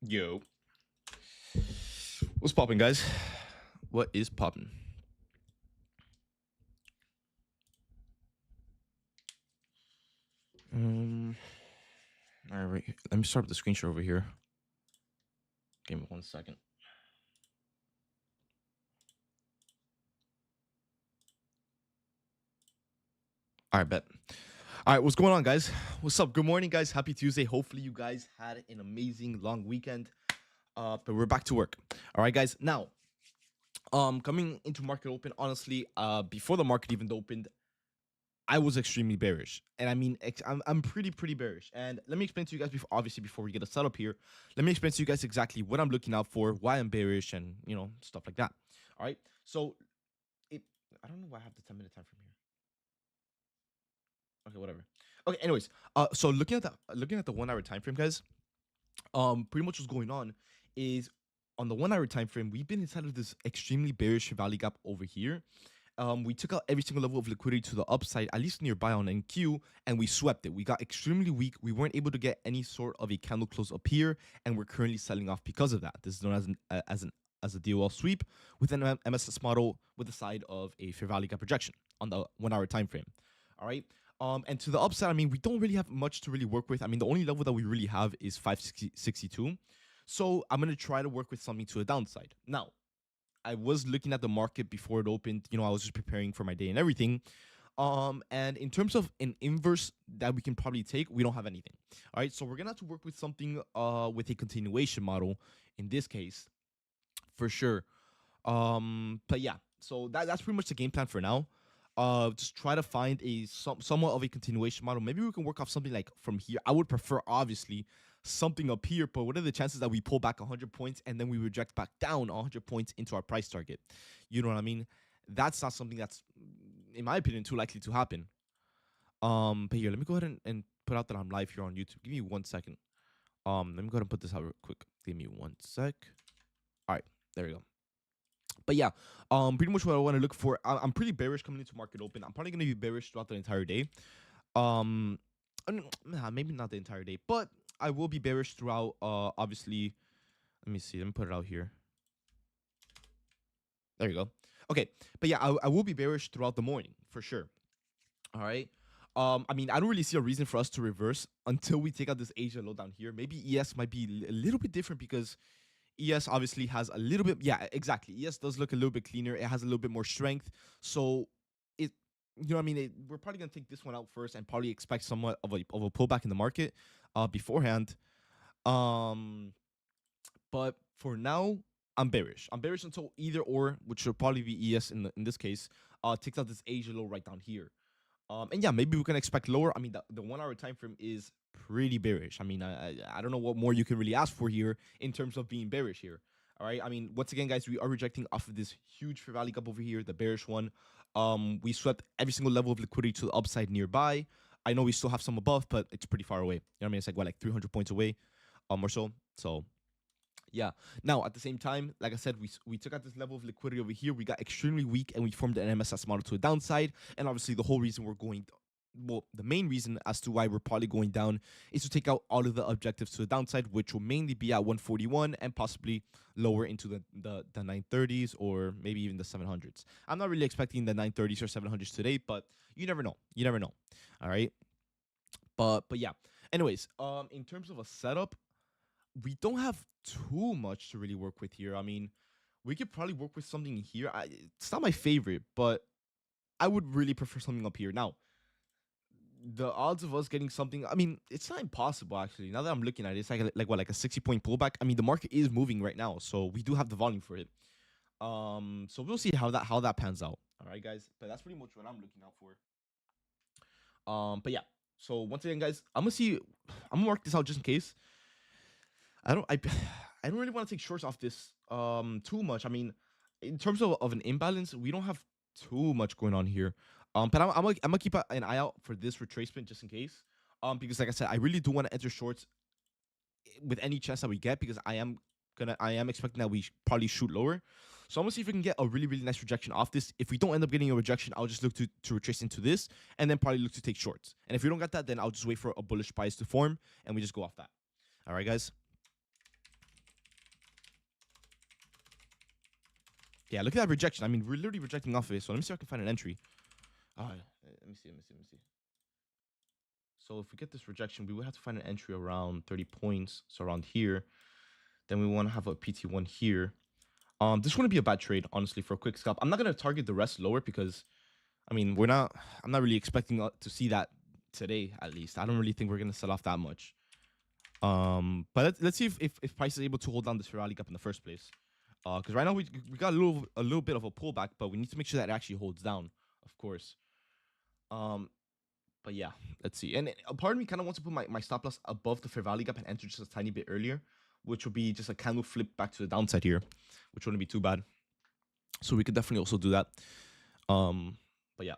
Yo, what's popping, guys? What is popping? Um, all right, let me start with the screenshot over here. Give me 1 second. All right, bet. All right, what's going on, guys? What's up? Good morning, guys. Happy Tuesday. Hopefully, you guys had an amazing long weekend. But we're back to work. All right, guys. Now, coming into market open, honestly, before the market even opened, I was extremely bearish, and I mean, I'm pretty bearish. And let me explain to you guys before we get a setup here. Let me explain to you guys exactly what I'm looking out for, why I'm bearish, and stuff like that. All right. So it, I don't know why I have the 10-minute time frame here. Okay, whatever. Okay. Anyways, so looking at the 1 hour time frame, guys. Pretty much what's going on is on the 1 hour time frame, we've been inside of this extremely bearish value gap over here. We took out every single level of liquidity to the upside, at least nearby on NQ, and we swept it. We got extremely weak. We weren't able to get any sort of a candle close up here, and we're currently selling off because of that. This is known as a DOL sweep with an MSS model with the side of a fair value gap projection on the 1 hour time frame. All right. And to the upside, I mean, we don't really have much to really work with. I mean, the only level that we really have is 562. So I'm gonna try to work with something to the downside. Now, I was looking at the market before it opened. I was just preparing for my day and everything. And in terms of an inverse that we can probably take, we don't have anything. All right, so we're gonna have to work with something with a continuation model in this case, for sure. But yeah, so that's pretty much the game plan for now. Just try to find somewhat of a continuation model. Maybe we can work off something like from here. I would prefer obviously something up here, but what are the chances that we pull back 100 points and then we reject back down 100 points into our price target? You know what I mean? That's not something that's, in my opinion, too likely to happen. But here, let me go ahead and put out that I'm live here on YouTube. Give me 1 second. Let me go ahead and put this out real quick. Give me 1 sec. All right, there we go. But yeah, pretty much what I want to look for. I'm pretty bearish coming into market open. I'm probably gonna be bearish throughout the entire day. Um, maybe not the entire day, but I will be bearish throughout. Obviously, let me see. Let me put it out here. There you go. Okay, but yeah, I will be bearish throughout the morning for sure. All right. I mean, I don't really see a reason for us to reverse until we take out this Asia low down here. Maybe ES might be a little bit different because ES obviously has a little bit, yeah, exactly. ES does look a little bit cleaner. It has a little bit more strength. So it, what I mean? We're probably gonna take this one out first and probably expect somewhat of a pullback in the market, beforehand. Um, but for now, I'm bearish. I'm bearish until either or, which should probably be ES in this case, takes out this Asia low right down here. And yeah, maybe we can expect lower. I mean, the 1 hour time frame is pretty bearish. I mean, I don't know what more you can really ask for here in terms of being bearish here. All right. I mean, once again, guys, we are rejecting off of this huge fair value gap over here, the bearish one. We swept every single level of liquidity to the upside nearby. I know we still have some above, but it's pretty far away. You know what I mean? It's like what, like 300 points away, or so. So yeah. Now, at the same time, like I said, we took out this level of liquidity over here. We got extremely weak, and we formed an MSS model to a downside. And obviously, the whole reason we're going, well, the main reason as to why we're probably going down is to take out all of the objectives to the downside, which will mainly be at 141 and possibly lower into the 930s or maybe even the 700s. I'm not really expecting the 930s or 700s today, but you never know. You never know. All right. But yeah. Anyways, in terms of a setup, we don't have too much to really work with here. I mean, we could probably work with something here. It's not my favorite, but I would really prefer something up here. Now, the odds of us getting something, I mean, it's not impossible actually. Now that I'm looking at it, it's like a 60-point pullback. I mean, the market is moving right now, so we do have the volume for it. So we'll see how that pans out. All right, guys. But that's pretty much what I'm looking out for. But yeah. So once again, guys, I'm gonna mark this out just in case. I don't I I don't really want to take shorts off this too much. I mean, in terms of an imbalance, we don't have too much going on here. But I'm gonna keep an eye out for this retracement just in case. Because like I said, I really do want to enter shorts with any chance that we get because I am expecting that we probably shoot lower. So I'm gonna see if we can get a really nice rejection off this. If we don't end up getting a rejection, I'll just look to retrace into this and then probably look to take shorts. And if we don't get that, then I'll just wait for a bullish bias to form and we just go off that. All right, guys. Yeah, look at that rejection. I mean, we're literally rejecting off of it. So let me see if I can find an entry. Let me see. So if we get this rejection, we would have to find an entry around 30 points. So around here. Then we want to have a PT1 here. This wouldn't be a bad trade, honestly, for a quick scalp. I'm not going to target the rest lower because, I mean, I'm not really expecting to see that today, at least. I don't really think we're going to sell off that much. But let's see if price is able to hold down this rally gap in the first place. Because right now we got a little bit of a pullback, but we need to make sure that it actually holds down, of course. But yeah, let's see. And a part of me kind of wants to put my stop loss above the fair value gap and enter just a tiny bit earlier, which would be just a candle flip back to the downside here, which wouldn't be too bad. So we could definitely also do that. But yeah,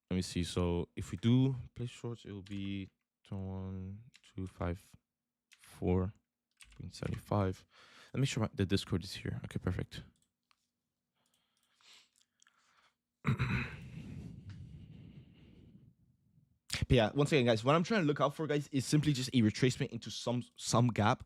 let me see. So if we do place shorts, it will be 1, 2, 5, 4.75. Let me show the Discord is here. Okay, perfect. But yeah, once again, guys, what I'm trying to look out for, guys, is simply just a retracement into some gap,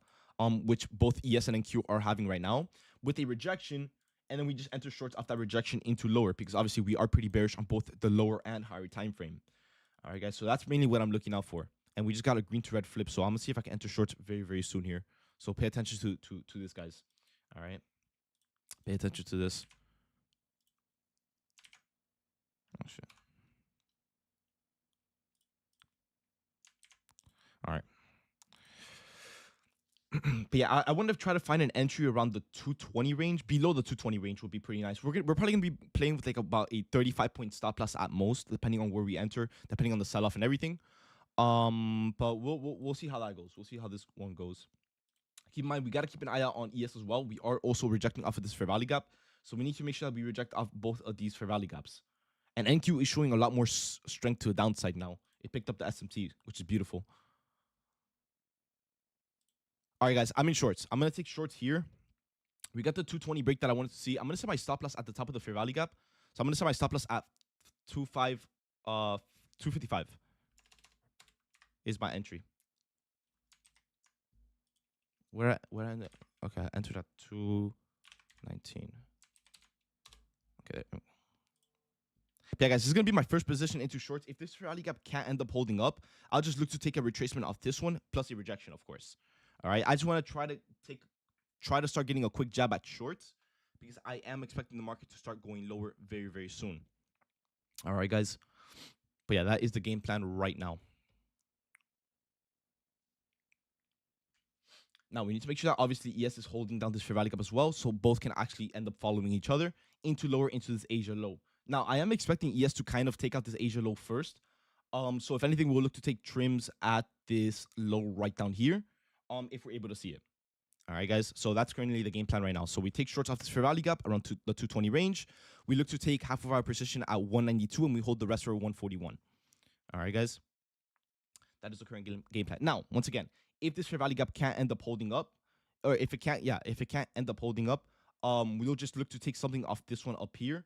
which both ES and NQ are having right now, with a rejection, and then we just enter shorts off that rejection into lower, because obviously we are pretty bearish on both the lower and higher time frame. All right, guys, so that's mainly what I'm looking out for. And we just got a green to red flip, so I'm gonna see if I can enter shorts very, very soon here. So pay attention to this, guys. All right, pay attention to this. Oh shit. All right. But yeah, I want to try to find an entry around the 220 range. Below the 220 range would be pretty nice. We're probably gonna be playing with like about a 35-point stop loss at most, depending on where we enter, depending on the sell off and everything. But we'll see how that goes. We'll see how this one goes. Keep in mind, we got to keep an eye out on ES as well. We are also rejecting off of this fair value gap, so we need to make sure that we reject off both of these fair value gaps. And NQ is showing a lot more strength to the downside now. It picked up the SMT, which is beautiful. All right, guys, I'm in shorts. I'm going to take shorts here. We got the 220 break that I wanted to see. I'm going to set my stop loss at the top of the fair value gap. So I'm going to set my stop loss at 255 is my entry. Where okay, I entered at 219. Okay. Yeah, guys, this is going to be my first position into shorts. If this rally gap can't end up holding up, I'll just look to take a retracement off this one, plus a rejection, of course. All right, I just want to try to start getting a quick jab at shorts, because I am expecting the market to start going lower very, very soon. All right, guys. But yeah, that is the game plan right now. Now, we need to make sure that obviously ES is holding down this fair value gap as well, so both can actually end up following each other into lower into this Asia low. Now, I am expecting ES to kind of take out this Asia low first. So if anything, we'll look to take trims at this low right down here, if we're able to see it. All right, guys. So that's currently the game plan right now. So we take shorts off this fair value gap around the 220 range. We look to take half of our position at 192, and we hold the rest for 141. All right, guys. That is the current game plan. Now, once again, if this fair value gap can't end up holding up, or if it can't end up holding up, we'll just look to take something off this one up here,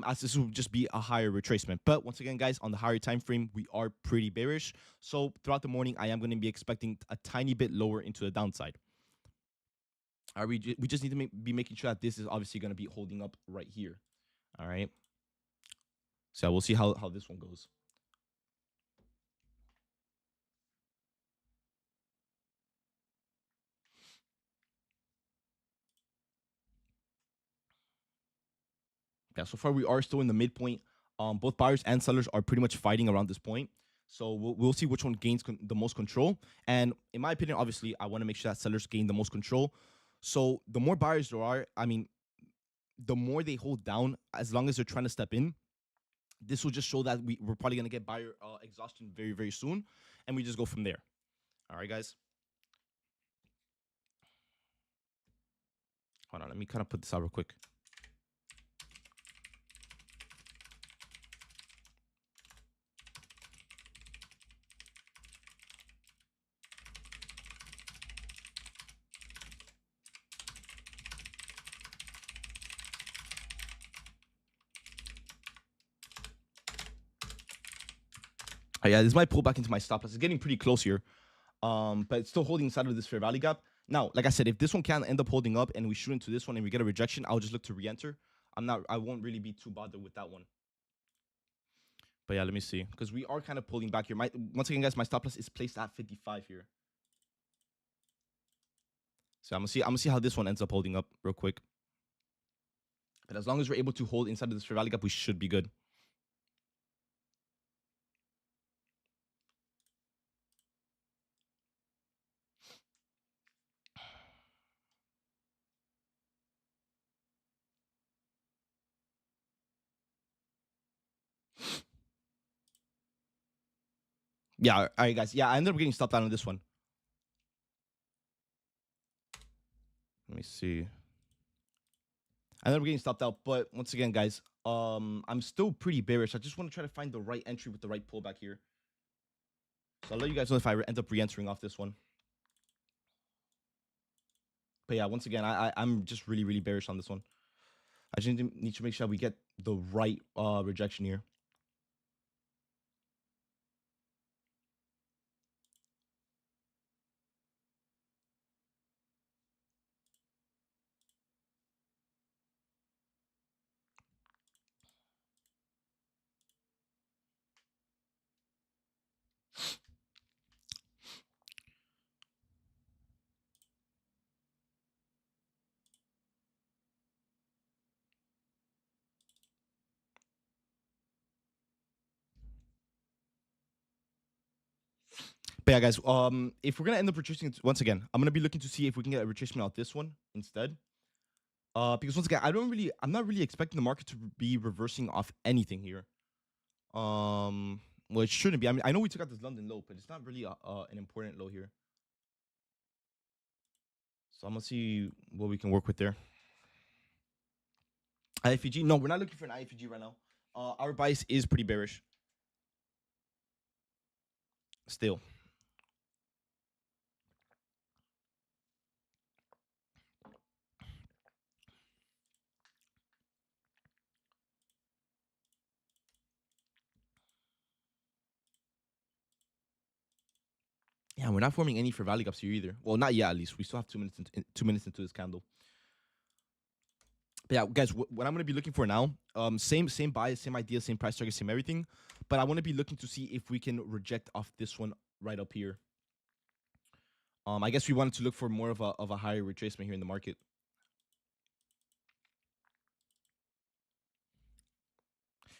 as this will just be a higher retracement. But once again, guys, on the higher time frame, we are pretty bearish. So throughout the morning, I am going to be expecting a tiny bit lower into the downside. All right, we just need to be making sure that this is obviously going to be holding up right here. All right. So we'll see how this one goes. Yeah, so far we are still in the midpoint. Both buyers and sellers are pretty much fighting around this point. So we'll see which one gains the most control. And in my opinion, obviously, I want to make sure that sellers gain the most control. So the more buyers there are, I mean, the more they hold down, as long as they're trying to step in, this will just show that we're probably going to get buyer exhaustion very, very soon. And we just go from there. All right, guys. Hold on, let me kind of put this out real quick. Yeah, this might pull back into my stop loss. It's getting pretty close here, but it's still holding inside of this fair value gap. Now, like I said, if this one can't end up holding up and we shoot into this one and we get a rejection, I'll just look to re-enter. I won't really be too bothered with that one. But yeah, let me see, because we are kind of pulling back here. Once again, guys, my stop loss is placed at 55 here. So I'm gonna see how this one ends up holding up real quick. But as long as we're able to hold inside of this fair value gap, we should be good. Yeah, all right, guys. Yeah, I ended up getting stopped out on this one. Let me see. I ended up getting stopped out, but once again, guys, I'm still pretty bearish. I just want to try to find the right entry with the right pullback here. So I'll let you guys know if I end up re-entering off this one. But yeah, once again, I'm just really bearish on this one. I just need to make sure we get the right rejection here. But yeah, guys, if we're gonna end up retracing once again, I'm gonna be looking to see if we can get a retracement out this one instead. Because once again, I'm not really expecting the market to be reversing off anything here. Well, it shouldn't be. I mean, I know we took out this London low, but it's not really an important low here. So I'm gonna see what we can work with there. IFEG? No, we're not looking for an IFEG right now. Our bias is pretty bearish. Still. Yeah, we're not forming any for value gaps here either. Well, not yet, at least. We still have 2 minutes into this candle. But yeah, guys, what I'm gonna be looking for now, same bias, same idea, same price target, same everything. But I want to be looking to see if we can reject off this one right up here. I guess we wanted to look for more of a higher retracement here in the market.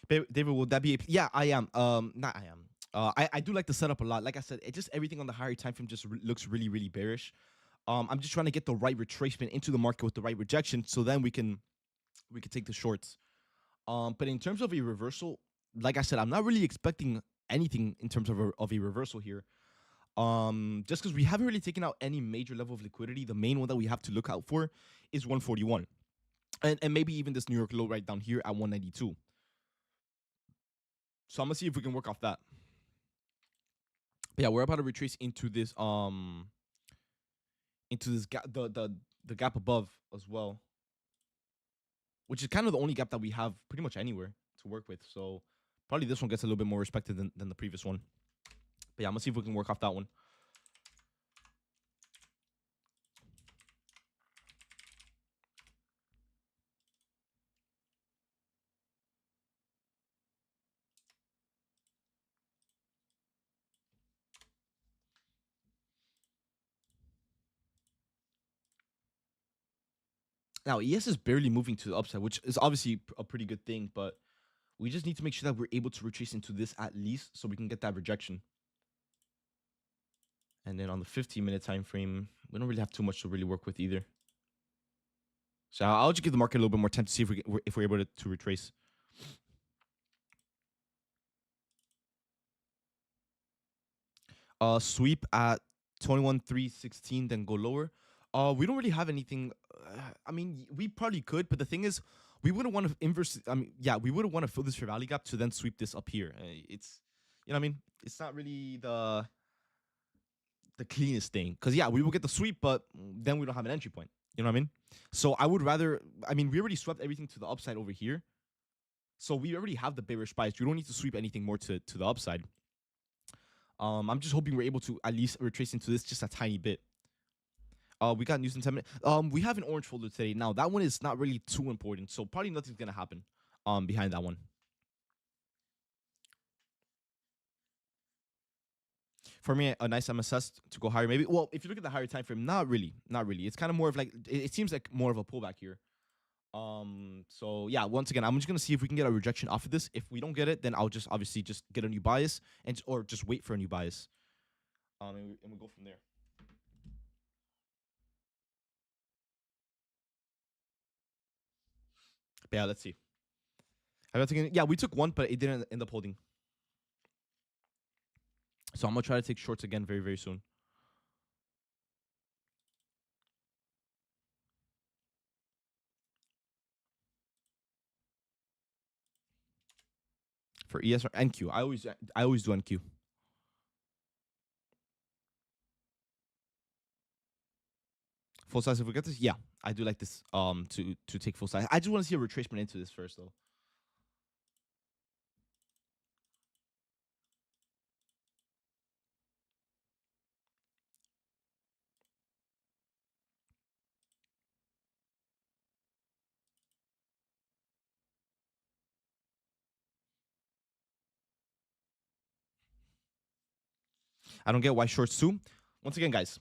David, will that be? Yeah, I am. Not I am. I do like the setup a lot. Like I said, it just everything on the higher time frame just looks really bearish. I'm just trying to get the right retracement into the market with the right rejection, so then we can take the shorts. But in terms of a reversal, like I said, I'm not really expecting anything in terms of a reversal here. Just because we haven't really taken out any major level of liquidity, the main one that we have to look out for is 141, and maybe even this New York low right down here at 192. So I'm gonna see if we can work off that. But yeah, we're about to retrace into this gap, the gap above as well, which is kind of the only gap that we have pretty much anywhere to work with. So probably this one gets a little bit more respected than the previous one. But yeah, I'm gonna see if we can work off that one. Now, ES is barely moving to the upside, which is obviously a pretty good thing, but we just need to make sure that we're able to retrace into this at least so we can get that rejection. And then on the 15-minute time frame, we don't really have too much to really work with either. So I'll just give the market a little bit more time to see if we're able to retrace. Sweep at 21,316, then go lower. We don't really have anything. I mean, we probably could, but the thing is, we wouldn't want to inverse. I mean, yeah, we wouldn't want to fill this fair value gap to then sweep this up here. It's, you know what I mean? It's not really the cleanest thing, because yeah, we will get the sweep, but then we don't have an entry point. You know what I mean? So I would rather. I mean, we already swept everything to the upside over here, so we already have the bearish bias. We don't need to sweep anything more to the upside. I'm just hoping we're able to at least retrace into this just a tiny bit. We got news in 10 minutes. We have an orange folder today. Now that one is not really too important, so probably nothing's gonna happen. Behind that one. For me, a nice MSS to go higher, maybe. Well, if you look at the higher time frame, not really, not really. It's kind of more of like it seems like more of a pullback here. So yeah, once again, I'm just gonna see if we can get a rejection off of this. If we don't get it, then I'll just obviously just get a new bias and or just wait for a new bias. And we go from there. But yeah, let's see. Yeah, we took one, but it didn't end up holding. So I'm gonna try to take shorts again very, very soon. For ES or NQ. I always do NQ. Full size if we get this, yeah. I do like this to take full size. I just want to see a retracement into this first though. I don't get why shorts too. Once again, guys,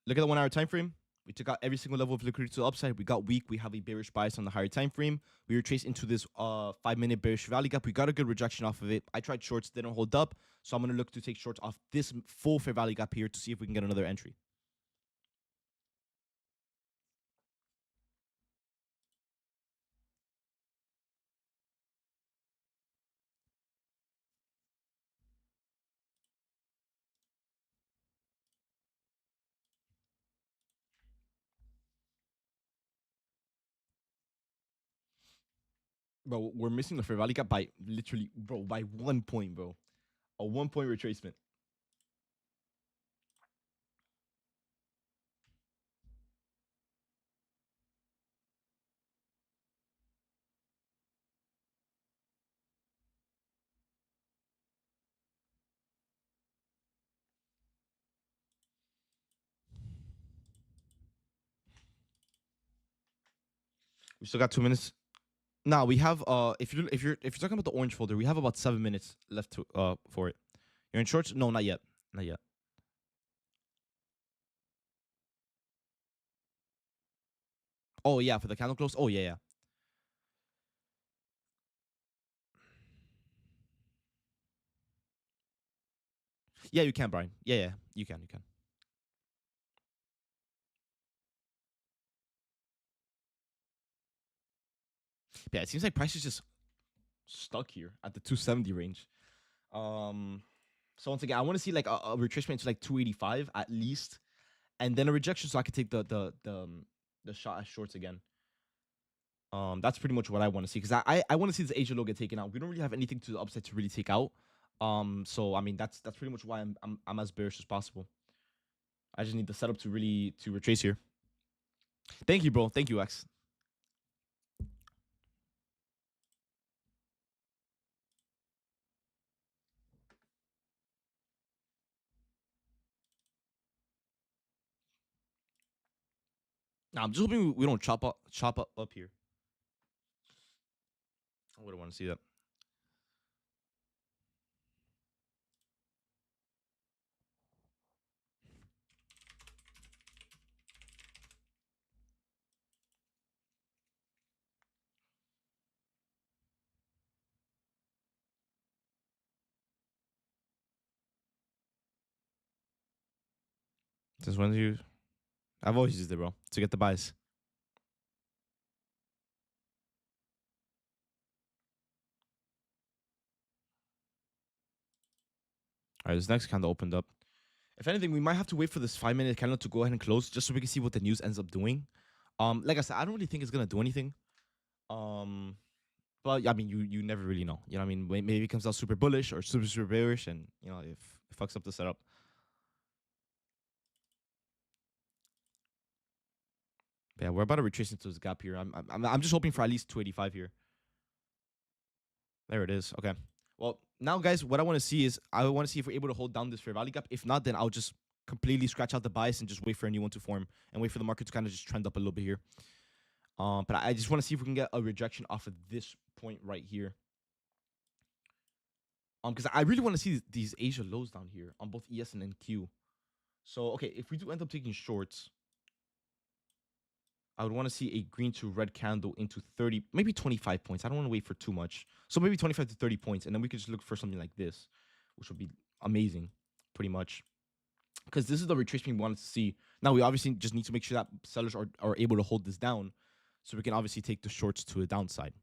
look at the 1 hour time frame. We took out every single level of liquidity to the upside. We got weak. We have a bearish bias on the higher time frame. We retraced into this 5-minute bearish valley gap. We got a good rejection off of it. I tried shorts, didn't hold up. So I'm gonna look to take shorts off this full fair value gap here to see if we can get another entry. Bro, we're missing the fair value gap by literally, bro, by 1 point, bro. A 1 point retracement. We still got 2 minutes. Now we have if you're talking about the orange folder, we have about 7 minutes left to for it. You're in shorts? No, not yet. Not yet. Oh yeah, for the candle close. Oh yeah, yeah. Yeah, you can, Brian. Yeah, yeah, you can, you can. But yeah, it seems like price is just stuck here at the 270 range. Um, so once again, I want to see like a retracement to like 285 at least, and then a rejection so I could take the shot at shorts again. That's pretty much what I want to see because I want to see this Asia low get taken out. We don't really have anything to the upside to really take out. So I mean that's pretty much why I'm as bearish as possible. I just need the setup to really to retrace here. Thank you, bro. Thank you, X. Now I'm just hoping we don't chop up here. I wouldn't want to see that. Just when you, I've always used it, bro, to get the buys. All right, this next candle opened up. If anything, we might have to wait for this 5-minute candle to go ahead and close just so we can see what the news ends up doing. Like I said, I don't really think it's gonna do anything. Um, but I mean, you never really know. You know what I mean? Maybe it comes out super bullish or super bearish, and you know, if it fucks up the setup. But yeah, we're about to retrace into this gap here. I'm just hoping for at least 285 here. There it is. Okay. Well, now guys, what I want to see is I want to see if we're able to hold down this fair value gap. If not, then I'll just completely scratch out the bias and just wait for a new one to form and wait for the market to kind of just trend up a little bit here. But I just want to see if we can get a rejection off of this point right here. Because I really want to see these Asia lows down here on both ES and NQ. So okay, if we do end up taking shorts, I would want to see a green to red candle into 30, maybe 25 points. I don't want to wait for too much. So maybe 25 to 30 points. And then we could just look for something like this, which would be amazing, pretty much. Because this is the retracement we wanted to see. Now, we obviously just need to make sure that sellers are able to hold this down so we can obviously take the shorts to a downside.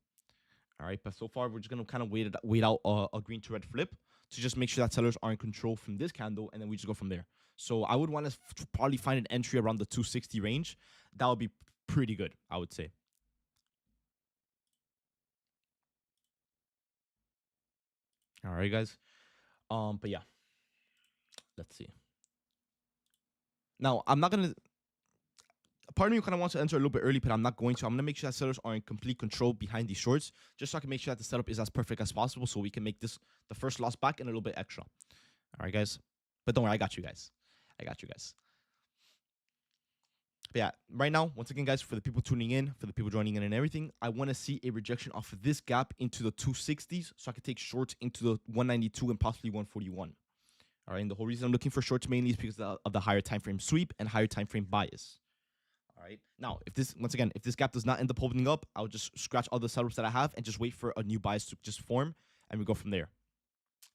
All right, but so far, we're just going to kind of wait out a green to red flip to just make sure that sellers are in control from this candle, and then we just go from there. So I would want to probably find an entry around the 260 range. That would be pretty good, I would say. All right, guys. But yeah, let's see. Now, I'm not going to part of me kind of wants to enter a little bit early, but I'm not going to. I'm going to make sure that sellers are in complete control behind these shorts, just so I can make sure that the setup is as perfect as possible so we can make this the first loss back and a little bit extra. All right, guys. But don't worry, I got you guys. I got you guys. But yeah, right now, once again, guys, for the people tuning in, for the people joining in and everything, I want to see a rejection off of this gap into the 260s so I can take shorts into the 192 and possibly 141. All right, and the whole reason I'm looking for shorts mainly is because of the higher time frame sweep and higher time frame bias. All right. Now, if this, once again, if this gap does not end up opening up, I'll just scratch all the setups that I have and just wait for a new bias to just form, and we go from there.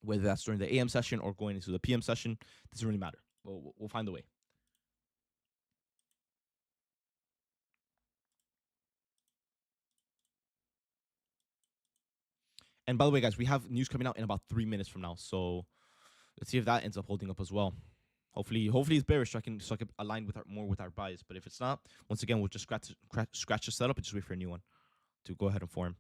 Whether that's during the AM session or going into the PM session, doesn't really matter. We'll find a way. And by the way, guys, we have news coming out in about 3 minutes from now, so let's see if that ends up holding up as well. Hopefully it's bearish, so I can align with more with our bias. But if it's not, once again, we'll just scratch the setup and just wait for a new one to go ahead and form.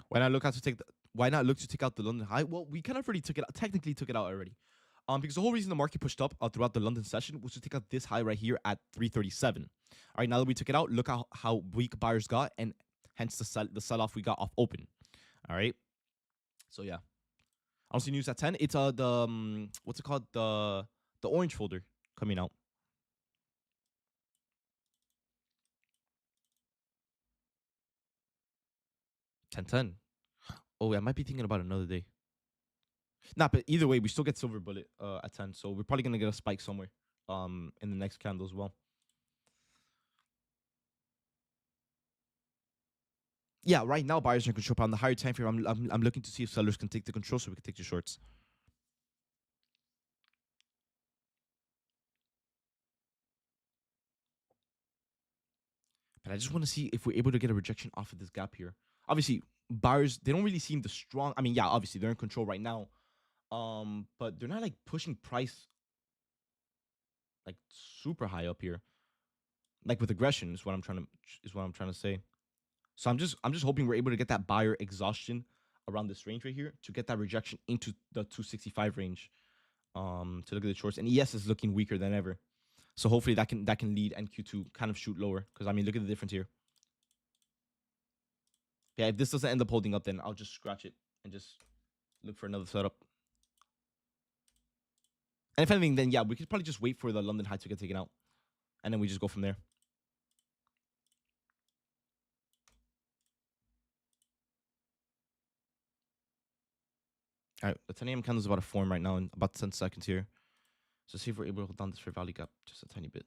Why not look to take out the London high? Well, we kind of already technically took it out already. Because the whole reason the market pushed up throughout the London session was to take out this high right here at 337. All right, now that we took it out, look how weak buyers got, and hence the sell off we got off open. All right, so yeah, I don't see news at 10. It's the what's it called, the orange folder coming out. 10:10. Oh, I might be thinking about another day. Nah, but either way, we still get silver bullet at 10, so we're probably gonna get a spike somewhere in the next candle as well. Yeah, right now buyers are in control. But on the higher time frame, I'm looking to see if sellers can take the control so we can take the shorts. But I just want to see if we're able to get a rejection off of this gap here. Obviously, buyers, they don't really seem the strong. I mean, yeah, obviously they're in control right now. But they're not like pushing price like super high up here. Like with aggression is what I'm trying to say. So I'm just hoping we're able to get that buyer exhaustion around this range right here to get that rejection into the 265 range. To look at the shorts. And ES is looking weaker than ever. So hopefully that can lead NQ to kind of shoot lower. Because I mean, look at the difference here. Yeah, if this doesn't end up holding up, then I'll just scratch it and just look for another setup. And if anything, then yeah, we could probably just wait for the London high to get taken out. And then we just go from there. All right, the 10 a.m. candle is about to form right now in about 10 seconds here. So see if we're able to hold down this fair value gap just a tiny bit.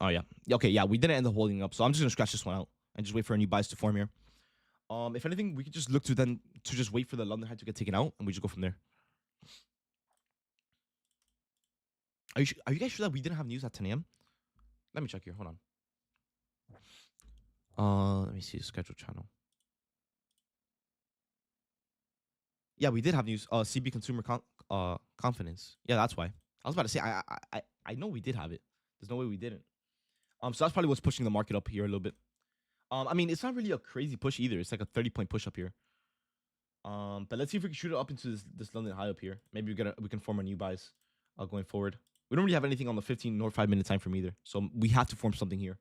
Oh yeah. Okay, yeah, we didn't end up holding up. So I'm just gonna scratch this one out and just wait for a new buys to form here. If anything, we could just look to just wait for the London high to get taken out and we just go from there. Are you guys sure that we didn't have news at 10 a.m.? Let me check here. Hold on. Let me see the schedule channel. Yeah, we did have news. CB consumer confidence. Yeah, that's why. I was about to say I know we did have it. There's no way we didn't. So that's probably what's pushing the market up here a little bit. I mean, it's not really a crazy push either. It's like a 30-point push up here. But let's see if we can shoot it up into this London high up here. Maybe we can form a new buys going forward. We don't really have anything on the 15 nor 5-minute time frame either, so we have to form something here.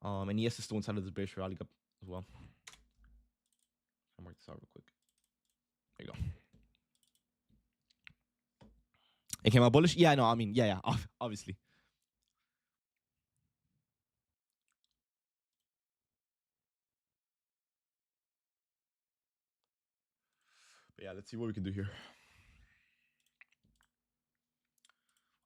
And ES is still inside of this bearish rally gap as well. I'll mark this out real quick. There you go. It came out bullish. Yeah, no, I mean, yeah, obviously. But yeah, let's see what we can do here.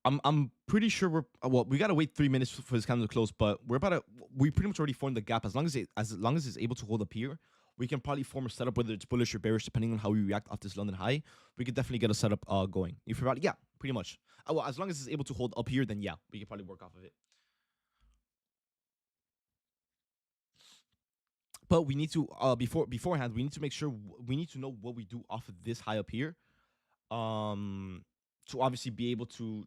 I'm pretty sure we gotta wait 3 minutes for this candle to close, but we pretty much already formed the gap. As long as it's able to hold up here, we can probably form a setup, whether it's bullish or bearish, depending on how we react off this London high. We could definitely get a setup going. If you're yeah, pretty much. Well, as long as it's able to hold up here, then yeah, we can probably work off of it. But we need to beforehand, we need to make sure we need to know what we do off of this high up here, to obviously be able to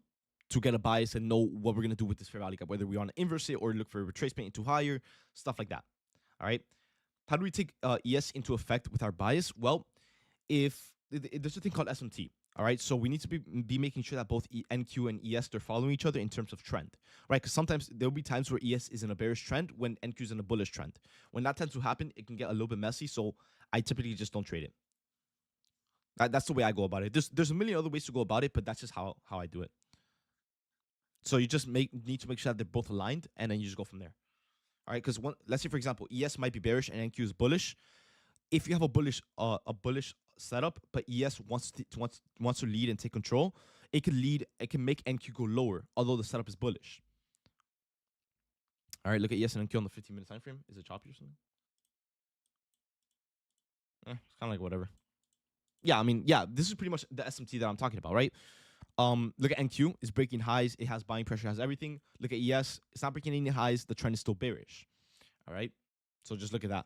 get a bias and know what we're gonna do with this fair value gap, whether we want to inverse it or look for a retracement into higher, stuff like that. All right. How do we take ES into effect with our bias? Well, if there's a thing called SMT. All right, so we need to be making sure that both NQ and ES they're following each other in terms of trend, right? Because sometimes there'll be times where ES is in a bearish trend when NQ is in a bullish trend. When that tends to happen, it can get a little bit messy. So I typically just don't trade it. That's the way I go about it. There's a million other ways to go about it, but that's just how I do it. So you just need to make sure that they're both aligned, and then you just go from there. All right, because let's say for example, ES might be bearish and NQ is bullish. If you have a bullish setup, but ES wants to lead and take control, it can make NQ go lower, although the setup is bullish. All right, look at ES and NQ on the 15-minute time frame. Is it choppy or something? It's kind of like whatever. Yeah, I mean, yeah, this is pretty much the SMT that I'm talking about, right? Look at NQ, it's breaking highs, it has buying pressure, has everything. Look at ES, it's not breaking any highs, the trend is still bearish. All right, so just look at that.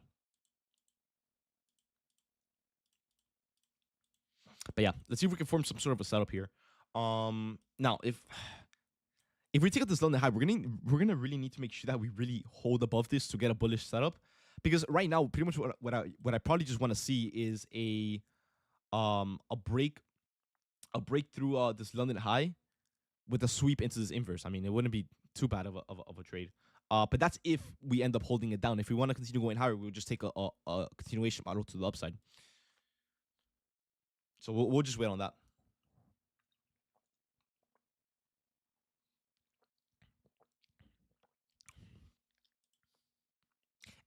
But yeah, let's see if we can form some sort of a setup here. Now if we take out this London high, we're gonna really need to make sure that we really hold above this to get a bullish setup, because right now pretty much what I probably just want to see is a break through this London high with a sweep into this inverse. I mean, it wouldn't be too bad of a trade. But that's if we end up holding it down. If we want to continue going higher, we'll just take a continuation model to the upside. So we'll just wait on that.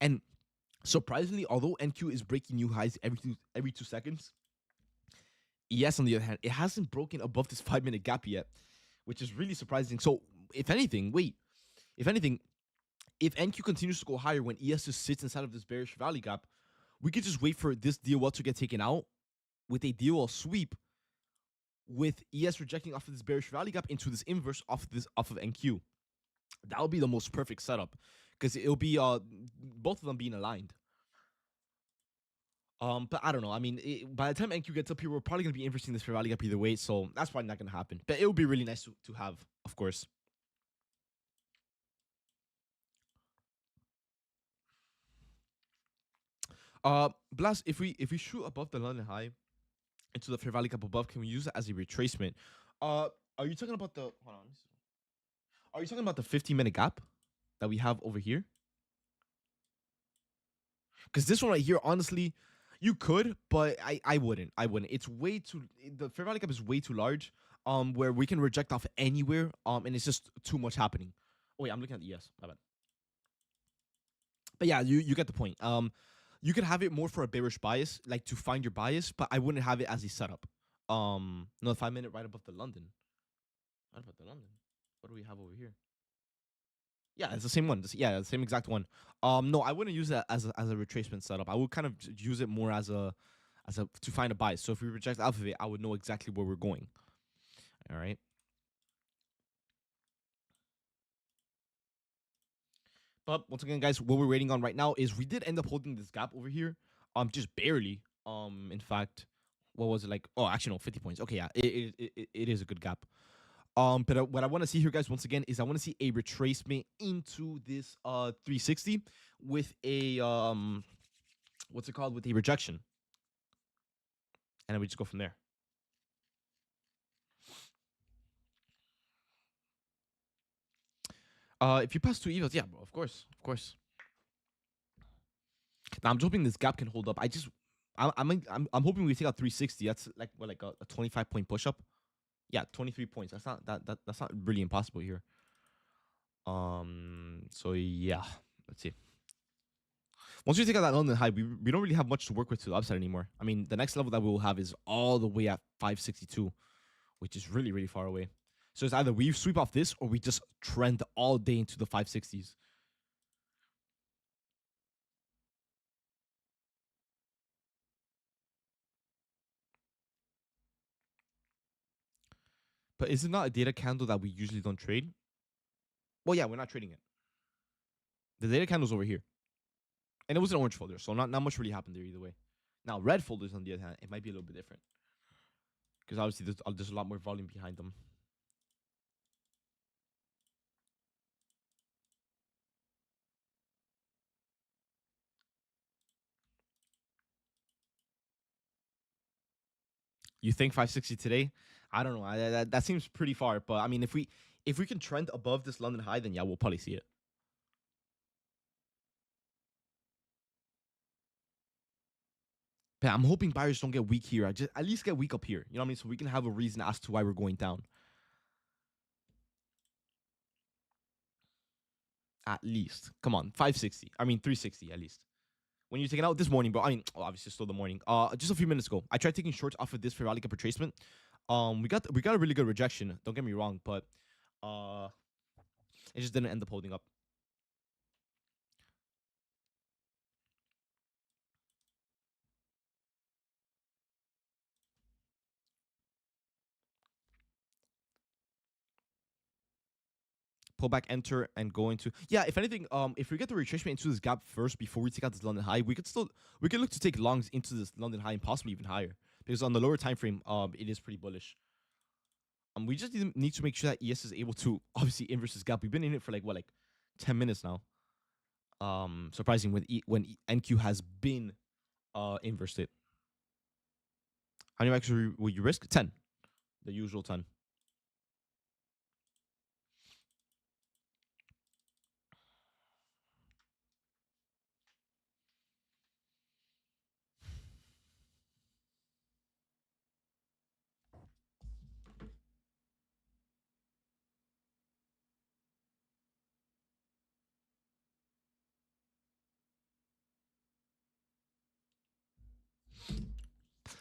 And surprisingly, although NQ is breaking new highs every 2 seconds, ES on the other hand, it hasn't broken above this 5-minute gap yet, which is really surprising. So if anything, if NQ continues to go higher when ES just sits inside of this bearish value gap, we could just wait for this DOL to get taken out with a DOL sweep, with ES rejecting off of this bearish value gap into this inverse off of NQ. That would be the most perfect setup, because it'll be both of them being aligned. But I don't know. I mean, by the time NQ gets up here, we're probably gonna be inversing this fair value gap either way, so that's probably not gonna happen. But it would be really nice to have, of course. Blast, if we shoot above the London high into the fair value gap above, can we use it as a retracement? Are you talking about the hold on? Are you talking about the 15-minute gap that we have over here? Because this one right here, honestly, you could, but I wouldn't. It's way too, the fair value gap is way too large. Where we can reject off anywhere. And it's just too much happening. Oh wait, I'm looking at the ES. My bad. But yeah, you get the point. You could have it more for a bearish bias, like to find your bias, but I wouldn't have it as a setup. No, 5-minute right above the London. Right above the London. What do we have over here? Yeah, it's the same one. Yeah, the same exact one. No, I wouldn't use that as a retracement setup. I would kind of use it more as a to find a bias. So if we reject off of it, I would know exactly where we're going. All right. But once again, guys, what we're waiting on right now is we did end up holding this gap over here. Just barely. In fact, what was it like? Oh, actually no, 50 points. Okay, yeah, it is a good gap. But what I want to see here, guys, once again, is I want to see a retracement into this 360 with a what's it called, with a rejection, and then we just go from there. If you pass two evils, yeah, bro, of course, of course. Now I'm just hoping this gap can hold up. I'm hoping we take out 360. That's like what, like a 25-point push up. Yeah, 23 points. That's not really impossible here. So yeah, let's see. Once we take out that London high, we don't really have much to work with to the upside anymore. I mean, the next level that we will have is all the way at 562, which is really, really far away. So it's either we sweep off this or we just trend all day into the 560s. But is it not a data candle that we usually don't trade? Well, yeah, we're not trading it. The data candle's over here. And it was an orange folder, so not much really happened there either way. Now, red folders, on the other hand, it might be a little bit different. Because obviously there's a lot more volume behind them. You think 560 today? I don't know. That seems pretty far. But I mean, if we can trend above this London high, then yeah, we'll probably see it. But I'm hoping buyers don't get weak here. I just at least get weak up here. You know what I mean? So we can have a reason as to why we're going down. At least. Come on, 560. I mean 360 at least. When you take it out this morning, bro. I mean, obviously still the morning. Just a few minutes ago, I tried taking shorts off of this for rally cap retracement. We got a really good rejection. Don't get me wrong, but it just didn't end up holding up. Pull back, enter, and go into, yeah. If anything, if we get the retracement into this gap first before we take out this London high, we could look to take longs into this London high and possibly even higher, because on the lower time frame, it is pretty bullish. We just need to make sure that ES is able to obviously inverse this gap. We've been in it for like 10 minutes now. Surprising when NQ has been inversed. How many actually will you risk? 10, the usual 10.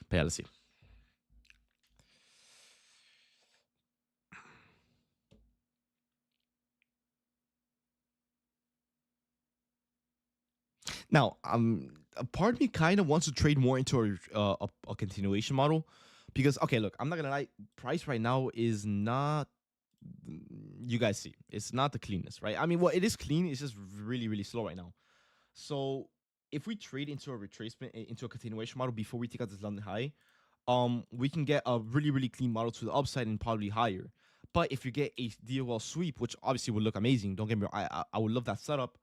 But yeah, let's see. Now, a part of me kind of wants to trade more into a continuation model, because okay, look, I'm not gonna lie, price right now is not. You guys see, it's not the cleanest, right? I mean, well, it is clean. It's just really, really slow right now. So if we trade into a retracement, into a continuation model before we take out this London high, we can get a really, really clean model to the upside and probably higher. But if you get a DOL sweep, which obviously would look amazing, don't get me wrong, I would love that setup.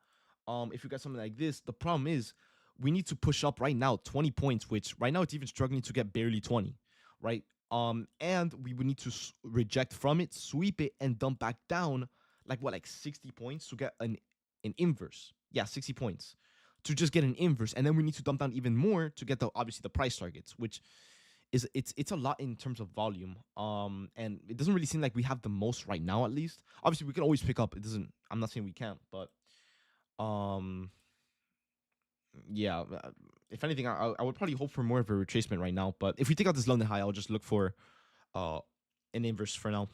If you get something like this, the problem is we need to push up right now 20 points, which right now it's even struggling to get barely 20, right? And we would need to reject from it, sweep it, and dump back down like 60 points to get an inverse. Yeah, 60 points to just get an inverse, and then we need to dump down even more to get the obviously the price targets, which is it's a lot in terms of volume. And it doesn't really seem like we have the most right now. At least, obviously, we can always pick up. It doesn't. I'm not saying we can't, but yeah. If anything, I would probably hope for more of a retracement right now. But if we take out this London high, I'll just look for uh an inverse for now.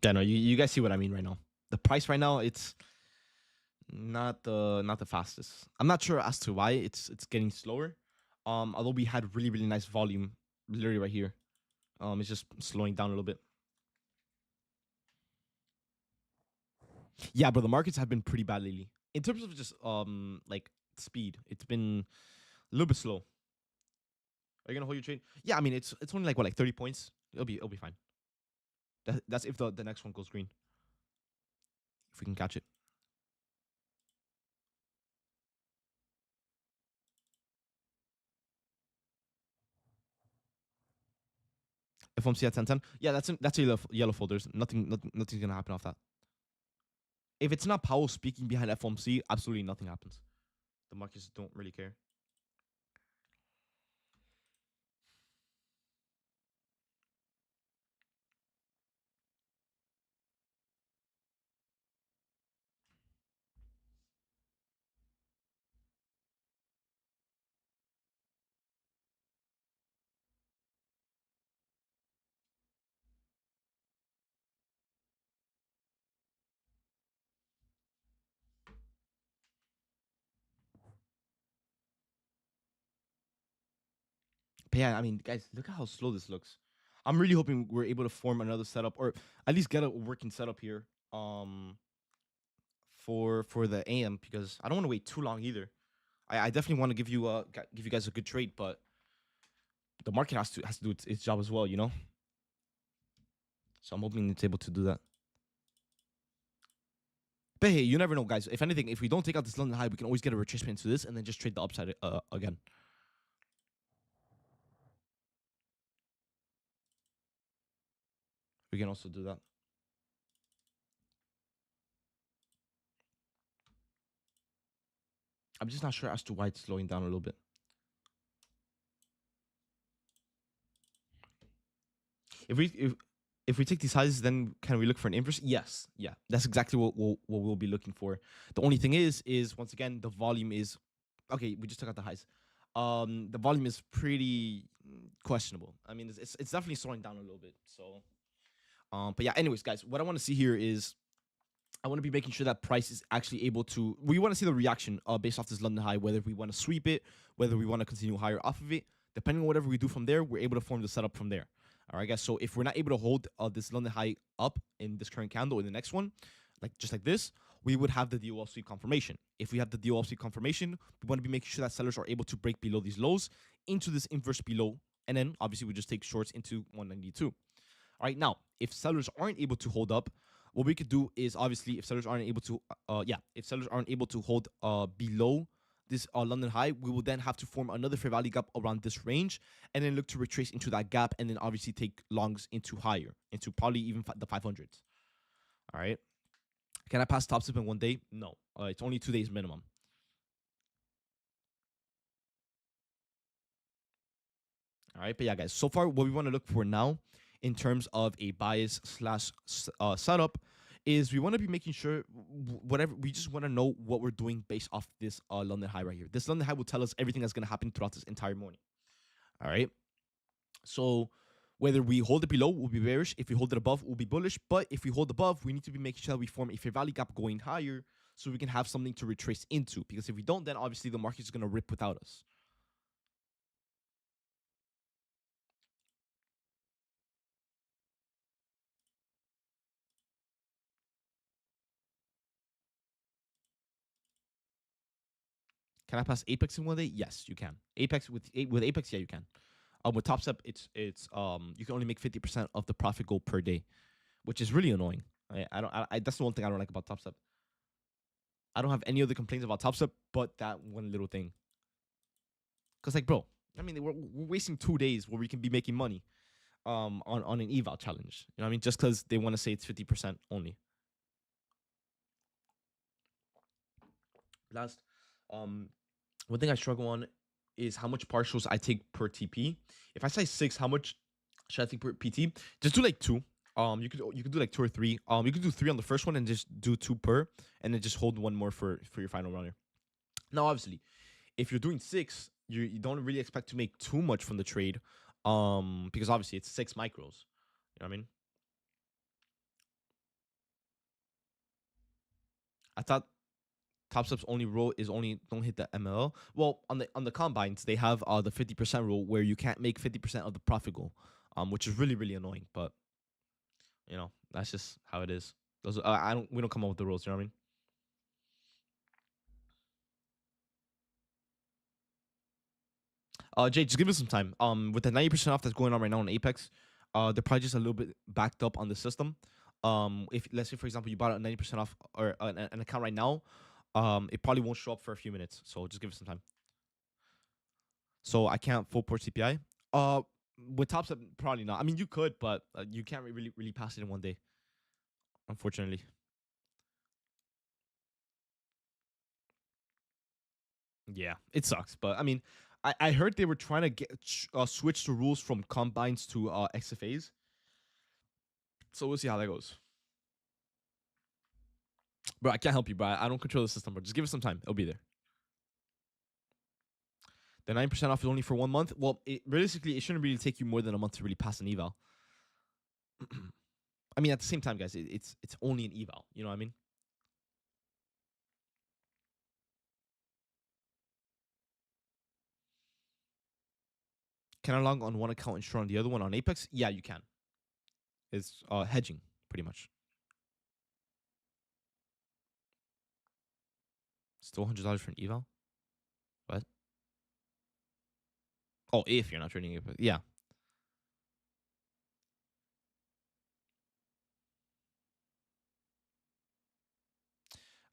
Yeah, no, you guys see what I mean right now. The price right now, it's not the fastest. I'm not sure as to why it's getting slower. Although we had really, really nice volume literally right here. It's just slowing down a little bit. Yeah, but the markets have been pretty bad lately in terms of just like speed. It's been a little bit slow. Are you gonna hold your trade? Yeah, I mean it's only like what, like 30 points. It'll be fine. That's if the next one goes green. If we can catch it. FOMC at 10-10. Yeah, that's a yellow fold. There's nothing's gonna happen off that. If it's not Powell speaking behind FOMC, absolutely nothing happens. The markets don't really care. But yeah, I mean, guys, look at how slow this looks. I'm really hoping we're able to form another setup, or at least get a working setup here. For the AM, because I don't want to wait too long either. I definitely want to give you guys a good trade, but the market has to do its job as well, you know. So I'm hoping it's able to do that. But hey, you never know, guys. If anything, if we don't take out this London high, we can always get a retracement into this and then just trade the upside again. We can also do that. I'm just not sure as to why it's slowing down a little bit. If we take these highs, then can we look for an inverse? Yes, yeah, that's exactly what we'll be looking for. The only thing is once again the volume is okay. We just took out the highs. The volume is pretty questionable. I mean, it's definitely slowing down a little bit. So, but yeah. Anyways, guys, what I want to see here is I want to be making sure that price is actually able to. We want to see the reaction based off this London high, whether we want to sweep it, whether we want to continue higher off of it. Depending on whatever we do from there, we're able to form the setup from there. All right, guys. So if we're not able to hold this London high up in this current candle in the next one, like just like this, we would have the DOL sweep confirmation. If we have the DOL sweep confirmation, we want to be making sure that sellers are able to break below these lows into this inverse below, and then obviously we just take shorts into 192. All right, now if sellers aren't able to hold up, what we could do is obviously if sellers aren't able to, if sellers aren't able to hold below this London high, we will then have to form another fair value gap around this range, and then look to retrace into that gap, and then obviously take longs into higher, into probably even the 500s. All right. Can I pass top sip in 1 day? No. It's only 2 days minimum. All right, but yeah, guys. So far, what we want to look for now, in terms of a bias slash setup, is we want to be making sure whatever we just want to know what we're doing based off this London high right here. This London high will tell us everything that's going to happen throughout this entire morning. All right. So whether we hold it below, we'll be bearish. If we hold it above, we'll be bullish. But if we hold above, we need to be making sure that we form a fair value gap going higher, so we can have something to retrace into. Because if we don't, then obviously the market is going to rip without us. Can I pass Apex in 1 day? Yes, you can. Apex with Apex, yeah, you can. With Top Step, it's you can only make 50% of the profit goal per day, which is really annoying. That's the one thing I don't like about Top Step. I don't have any other complaints about Top Step, but that one little thing. Cause like, bro, I mean, we're wasting 2 days where we can be making money, on an eval challenge. You know what I mean? Just because they want to say it's 50% only. Last, um, one thing I struggle on is how much partials I take per TP. If I say 6, how much should I take per PT? Just do like 2. You could do like 2 or 3. You could do 3 on the first one and just do 2 per, and then just hold 1 more for your final runner. Now, obviously, if you're doing 6, you don't really expect to make too much from the trade, because obviously it's 6 micros. You know what I mean? I thought Top Step's only rule is only don't hit the ML. Well, on the combines, they have the 50% rule where you can't make 50% of the profit goal. which is really really annoying. But that's just how it is. Those I don't we don't come up with the rules. You know what I mean? Jay, just give us some time. With the 90% off that's going on right now on Apex, they're probably just a little bit backed up on the system. If let's say for example you bought a 90% off or an account right now, it probably won't show up for a few minutes. So just give us some time. So I can't full port CPI. With Top Step, probably not. I mean, you could, but you can't really pass it in one day, unfortunately. Yeah, it sucks. But I mean, I heard they were trying to switch the rules from combines to XFAs. So we'll see how that goes. Bro, I can't help you, bro. I don't control the system, but just give us some time. It'll be there. The 9% off is only for 1 month. Well, realistically, it shouldn't really take you more than a month to really pass an eval. I mean, at the same time, guys, it's only an eval. You know what I mean? Can I log on one account and short on the other one on Apex? Yeah, you can. It's hedging, pretty much. Still $100 for an eval? What? Oh, if you're not trading Apex. Yeah.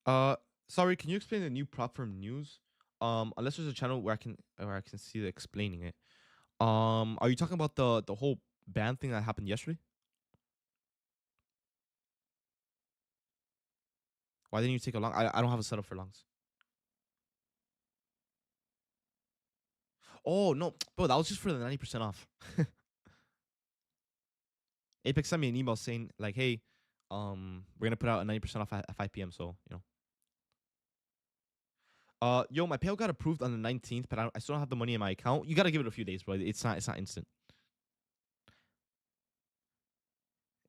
Uh, sorry, can you explain the new prop firm news? Unless there's a channel where I can see the explaining it. Are you talking about the whole ban thing that happened yesterday? Why didn't you take a long? I don't have a setup for longs. Oh no, bro, that was just for the 90% off. Apex sent me an email saying like, hey, we're gonna put out a 90% off at 5 p.m. So yo, my payout got approved on the 19th, but I still don't have the money in my account. You gotta give it a few days, bro. It's not instant.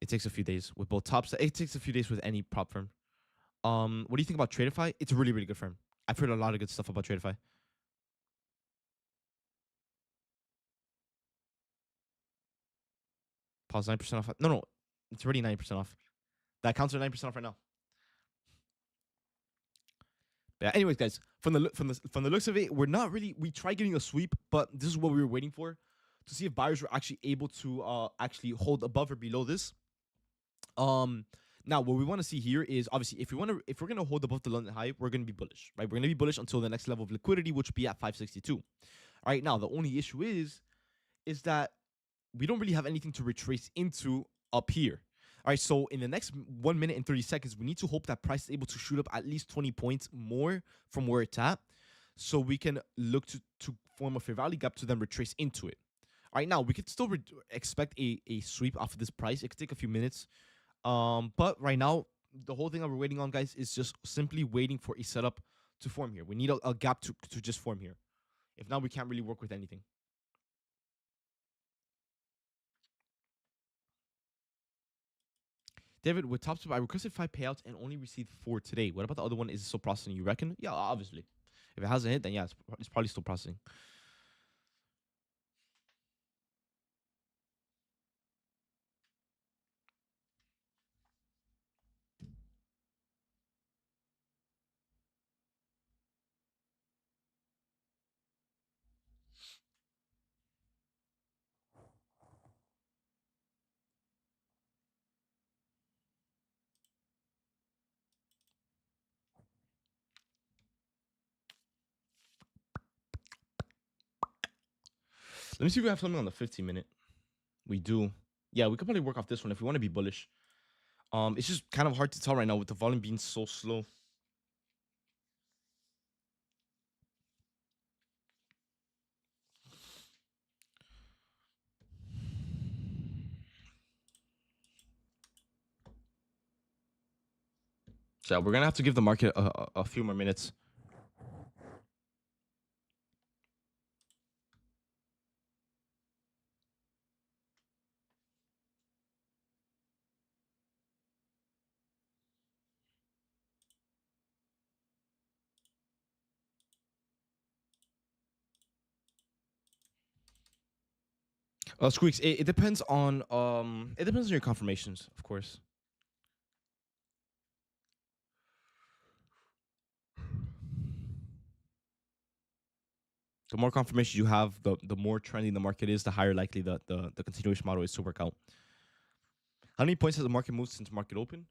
It takes a few days with both tops. It takes a few days with any prop firm. What do you think about Tradeify? It's a really really good firm. I've heard a lot of good stuff about Tradeify. Pause 9% off. No, no, it's already 9% off. That counts at 9% off right now. But yeah, anyways, guys, from the looks of it, we're not really. We tried getting a sweep, but this is what we were waiting for to see if buyers were actually able to actually hold above or below this. Now what we want to see here is obviously if we're gonna hold above the London high, we're gonna be bullish, right? We're gonna be bullish until the next level of liquidity, which would be at 562. All right, now the only issue is that we don't really have anything to retrace into up here. All right, so in the next 1 minute and 30 seconds, we need to hope that price is able to shoot up at least 20 points more from where it's at, so we can look to form a fair value gap to then retrace into it. All right, now we could still expect a sweep off of this price. It could take a few minutes, but right now the whole thing that we're waiting on, guys, is just simply waiting for a setup to form here. We need a gap to just form here. If not, we can't really work with anything. David, with Top Step, I requested 5 payouts and only received 4 today. What about the other one? Is it still processing? You reckon? Yeah, obviously. If it hasn't hit, then yeah, it's probably still processing. Let me see if we have something on the 15-minute. We do. Yeah, we could probably work off this one if we want to be bullish. It's just kind of hard to tell right now with the volume being so slow. So yeah, we're gonna have to give the market a few more minutes. Squeaks. It depends on it depends on your confirmations, of course. The more confirmations you have, the more trendy the market is, the higher likely the continuation model is to work out. How many points has the market moved since market open?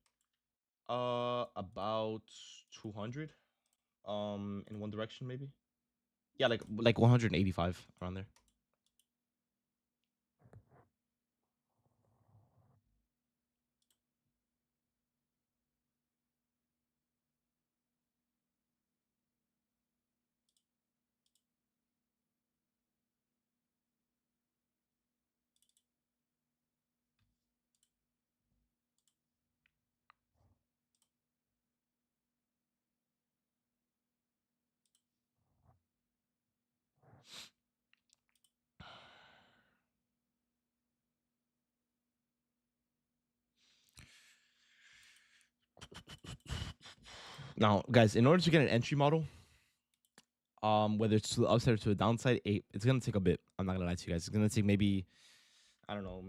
About 200. In one direction maybe. Yeah, like 185 around there. Now, guys, in order to get an entry model, whether it's to the upside or to the downside, it's gonna take a bit. I'm not gonna lie to you guys. It's gonna take maybe, I don't know,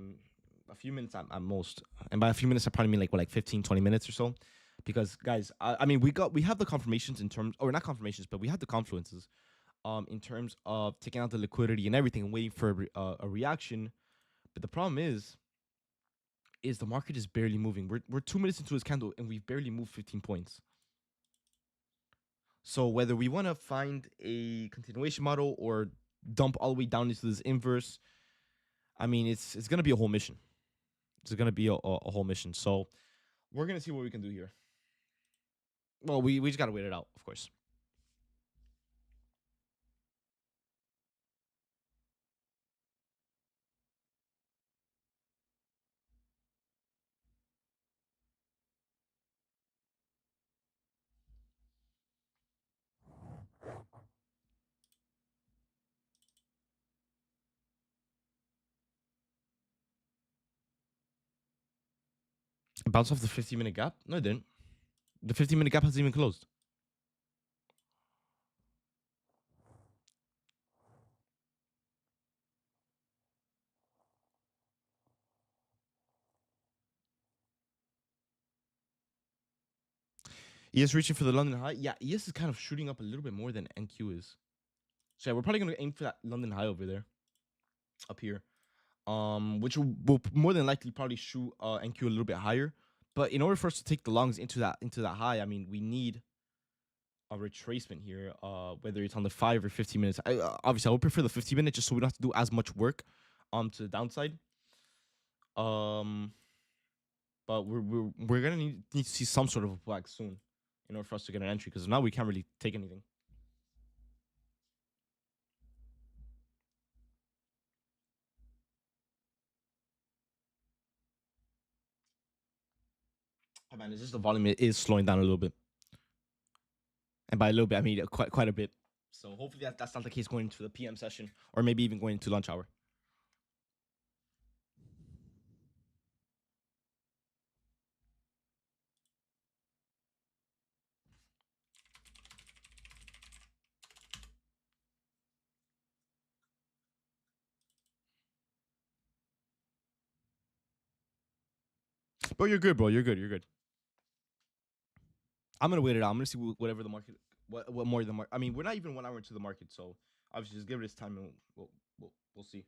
a few minutes at most. And by a few minutes, I probably mean like 15, 20 minutes or so. Because guys, I mean we have the confirmations in terms, or not confirmations, but we have the confluences, in terms of taking out the liquidity and everything and waiting for a reaction. But the problem is the market is barely moving. We're 2 minutes into this candle and we've barely moved 15 points. So whether we want to find a continuation model or dump all the way down into this inverse, I mean it's gonna be a whole mission. It's gonna be a whole mission. So we're gonna see what we can do here. Well, we just gotta wait it out, of course. Bounce off the 15-minute gap? No, it didn't. The 15-minute gap hasn't even closed. ES reaching for the London high. Yeah, ES is kind of shooting up a little bit more than NQ is. So yeah, we're probably gonna aim for that London high over there, up here. Which will more than likely probably shoot NQ a little bit higher. But in order for us to take the longs into that high, I mean, we need a retracement here. Whether it's on the 5 or 15 minutes. Obviously, I would prefer the 15-minute just so we don't have to do as much work to the downside. Um, but we're gonna need to see some sort of a flag soon in order for us to get an entry because now we can't really take anything. Oh, man, it's just the volume is slowing down a little bit, and by a little bit I mean quite a bit. So hopefully that's not the case going into the PM session or maybe even going into lunch hour. But you're good, bro. You're good. You're good. I'm gonna wait it out. I'm gonna see whatever the market, what more the market. I mean, we're not even 1 hour into the market, so obviously just give it its time and we'll see.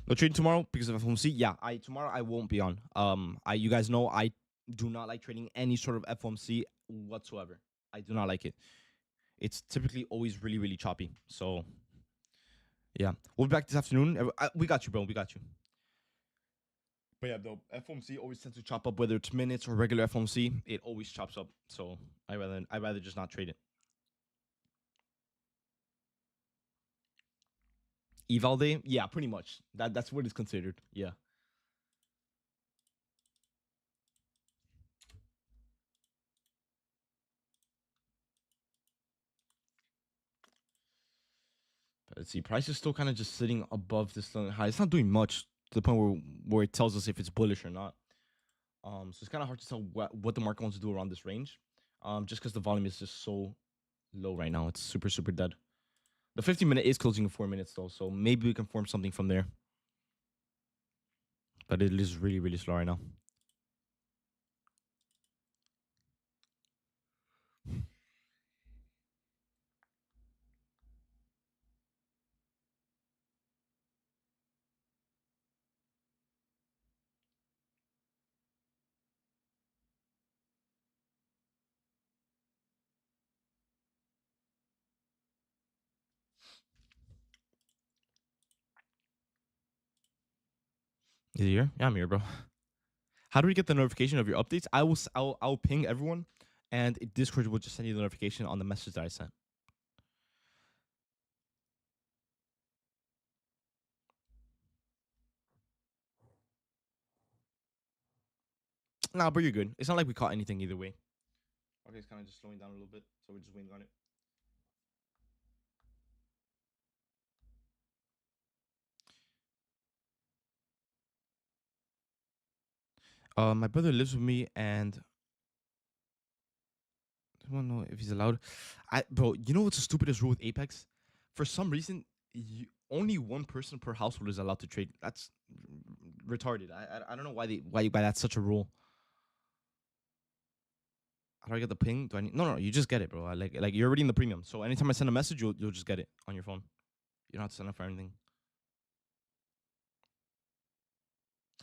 No trading tomorrow because of FOMC. Yeah, I tomorrow I won't be on. You guys know I do not like trading any sort of FOMC whatsoever. I do not like it. It's typically always really choppy. So yeah, we'll be back this afternoon. We got you, bro. We got you. But yeah, the FOMC always tends to chop up, whether it's minutes or regular FOMC. It always chops up. So I rather just not trade it. Eval day, yeah, pretty much. That's what it's considered. Yeah. Let's see. Price is still kind of just sitting above this London high. It's not doing much to the point where it tells us if it's bullish or not. So it's kind of hard to tell what the market wants to do around this range. Just because the volume is just so low right now. It's super, super dead. The 50-minute is closing in 4 minutes though, so maybe we can form something from there. But it is really, really slow right now. Is he here? Yeah, I'm here, bro. How do we get the notification of your updates? I'll ping everyone, and Discord will just send you the notification on the message that I sent. Nah, but you're good. It's not like we caught anything either way. Okay, it's kind of just slowing down a little bit, so we're just waiting on it. My brother lives with me, and I don't know if he's allowed. Bro, you know what's the stupidest rule with Apex? For some reason, only one person per household is allowed to trade. That's retarded. I don't know why that's such a rule. How do I get the ping? Do I need? No, you just get it, bro. Like you're already in the premium. So anytime I send a message, you'll just get it on your phone. You don't have to sign up for anything.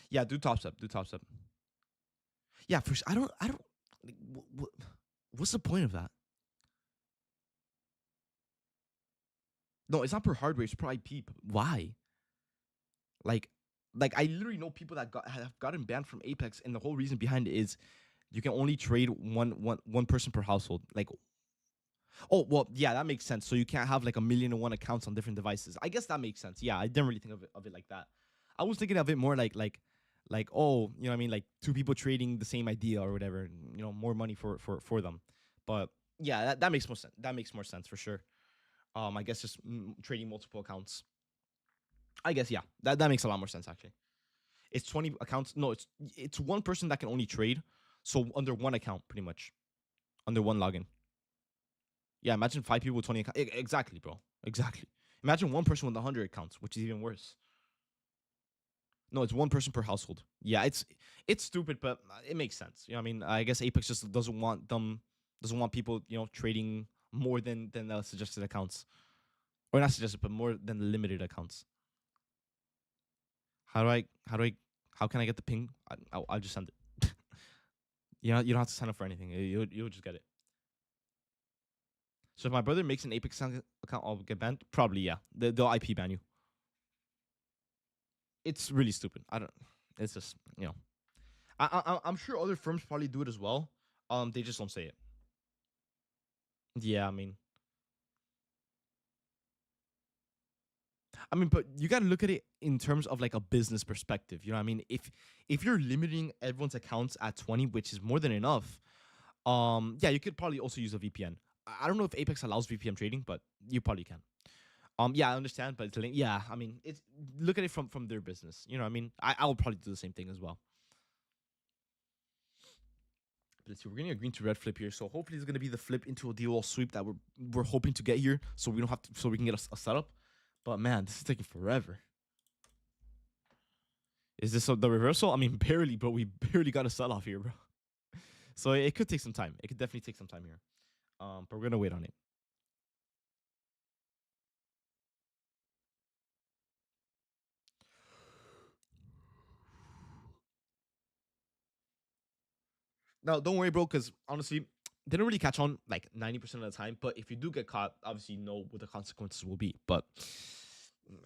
Yeah, do top step. Do top step. Yeah, for I don't. Like, what's the point of that? No, it's not per hardware. It's per IP. Why? Like, I literally know people that have gotten banned from Apex, and the whole reason behind it is you can only trade one person per household. Like, oh well, yeah, that makes sense. So you can't have like 1,000,001 accounts on different devices. I guess that makes sense. Yeah, I didn't really think of it like that. I was thinking of it more like oh, you know what I mean, like two people trading the same idea or whatever. You know, more money for them. But yeah, that makes more sense. That makes more sense for sure. I guess just trading multiple accounts. I guess yeah, that makes a lot more sense actually. It's 20 accounts. No, it's one person that can only trade. So under one account, pretty much, under one login. Yeah, imagine 5 people with 20 accounts. Exactly, bro. Exactly. Imagine one person with 100 accounts, which is even worse. No, it's one person per household. Yeah, it's stupid, but it makes sense. You know what I mean? I guess Apex just doesn't want people, trading more than the suggested accounts. Or not suggested, but more than the limited accounts. How can I get the ping? I'll just send it. You don't have to sign up for anything. You'll just get it. So if my brother makes an Apex account, I'll get banned. Probably yeah. They'll IP ban you. It's really stupid. I don't. It's just I'm sure other firms probably do it as well. They just don't say it. Yeah, but you gotta look at it in terms of like a business perspective. You know what I mean? If you're limiting everyone's accounts at 20, which is more than enough, yeah, you could probably also use a VPN. I don't know if Apex allows VPN trading, but you probably can. Yeah, I understand, but yeah, it's look at it from their business. You know what I mean? I'll probably do the same thing as well. But let's see, we're getting a green to red flip here, so hopefully it's gonna be the flip into a DOL sweep that we're hoping to get here, so we don't have to, so we can get a setup. But man, this is taking forever. Is this the reversal? Barely, bro. We barely got a sell off here, bro. So it could take some time. It could definitely take some time here. But we're gonna wait on it. Now, don't worry, bro, because honestly, they don't really catch on like 90% of the time. But if you do get caught, obviously you know what the consequences will be. But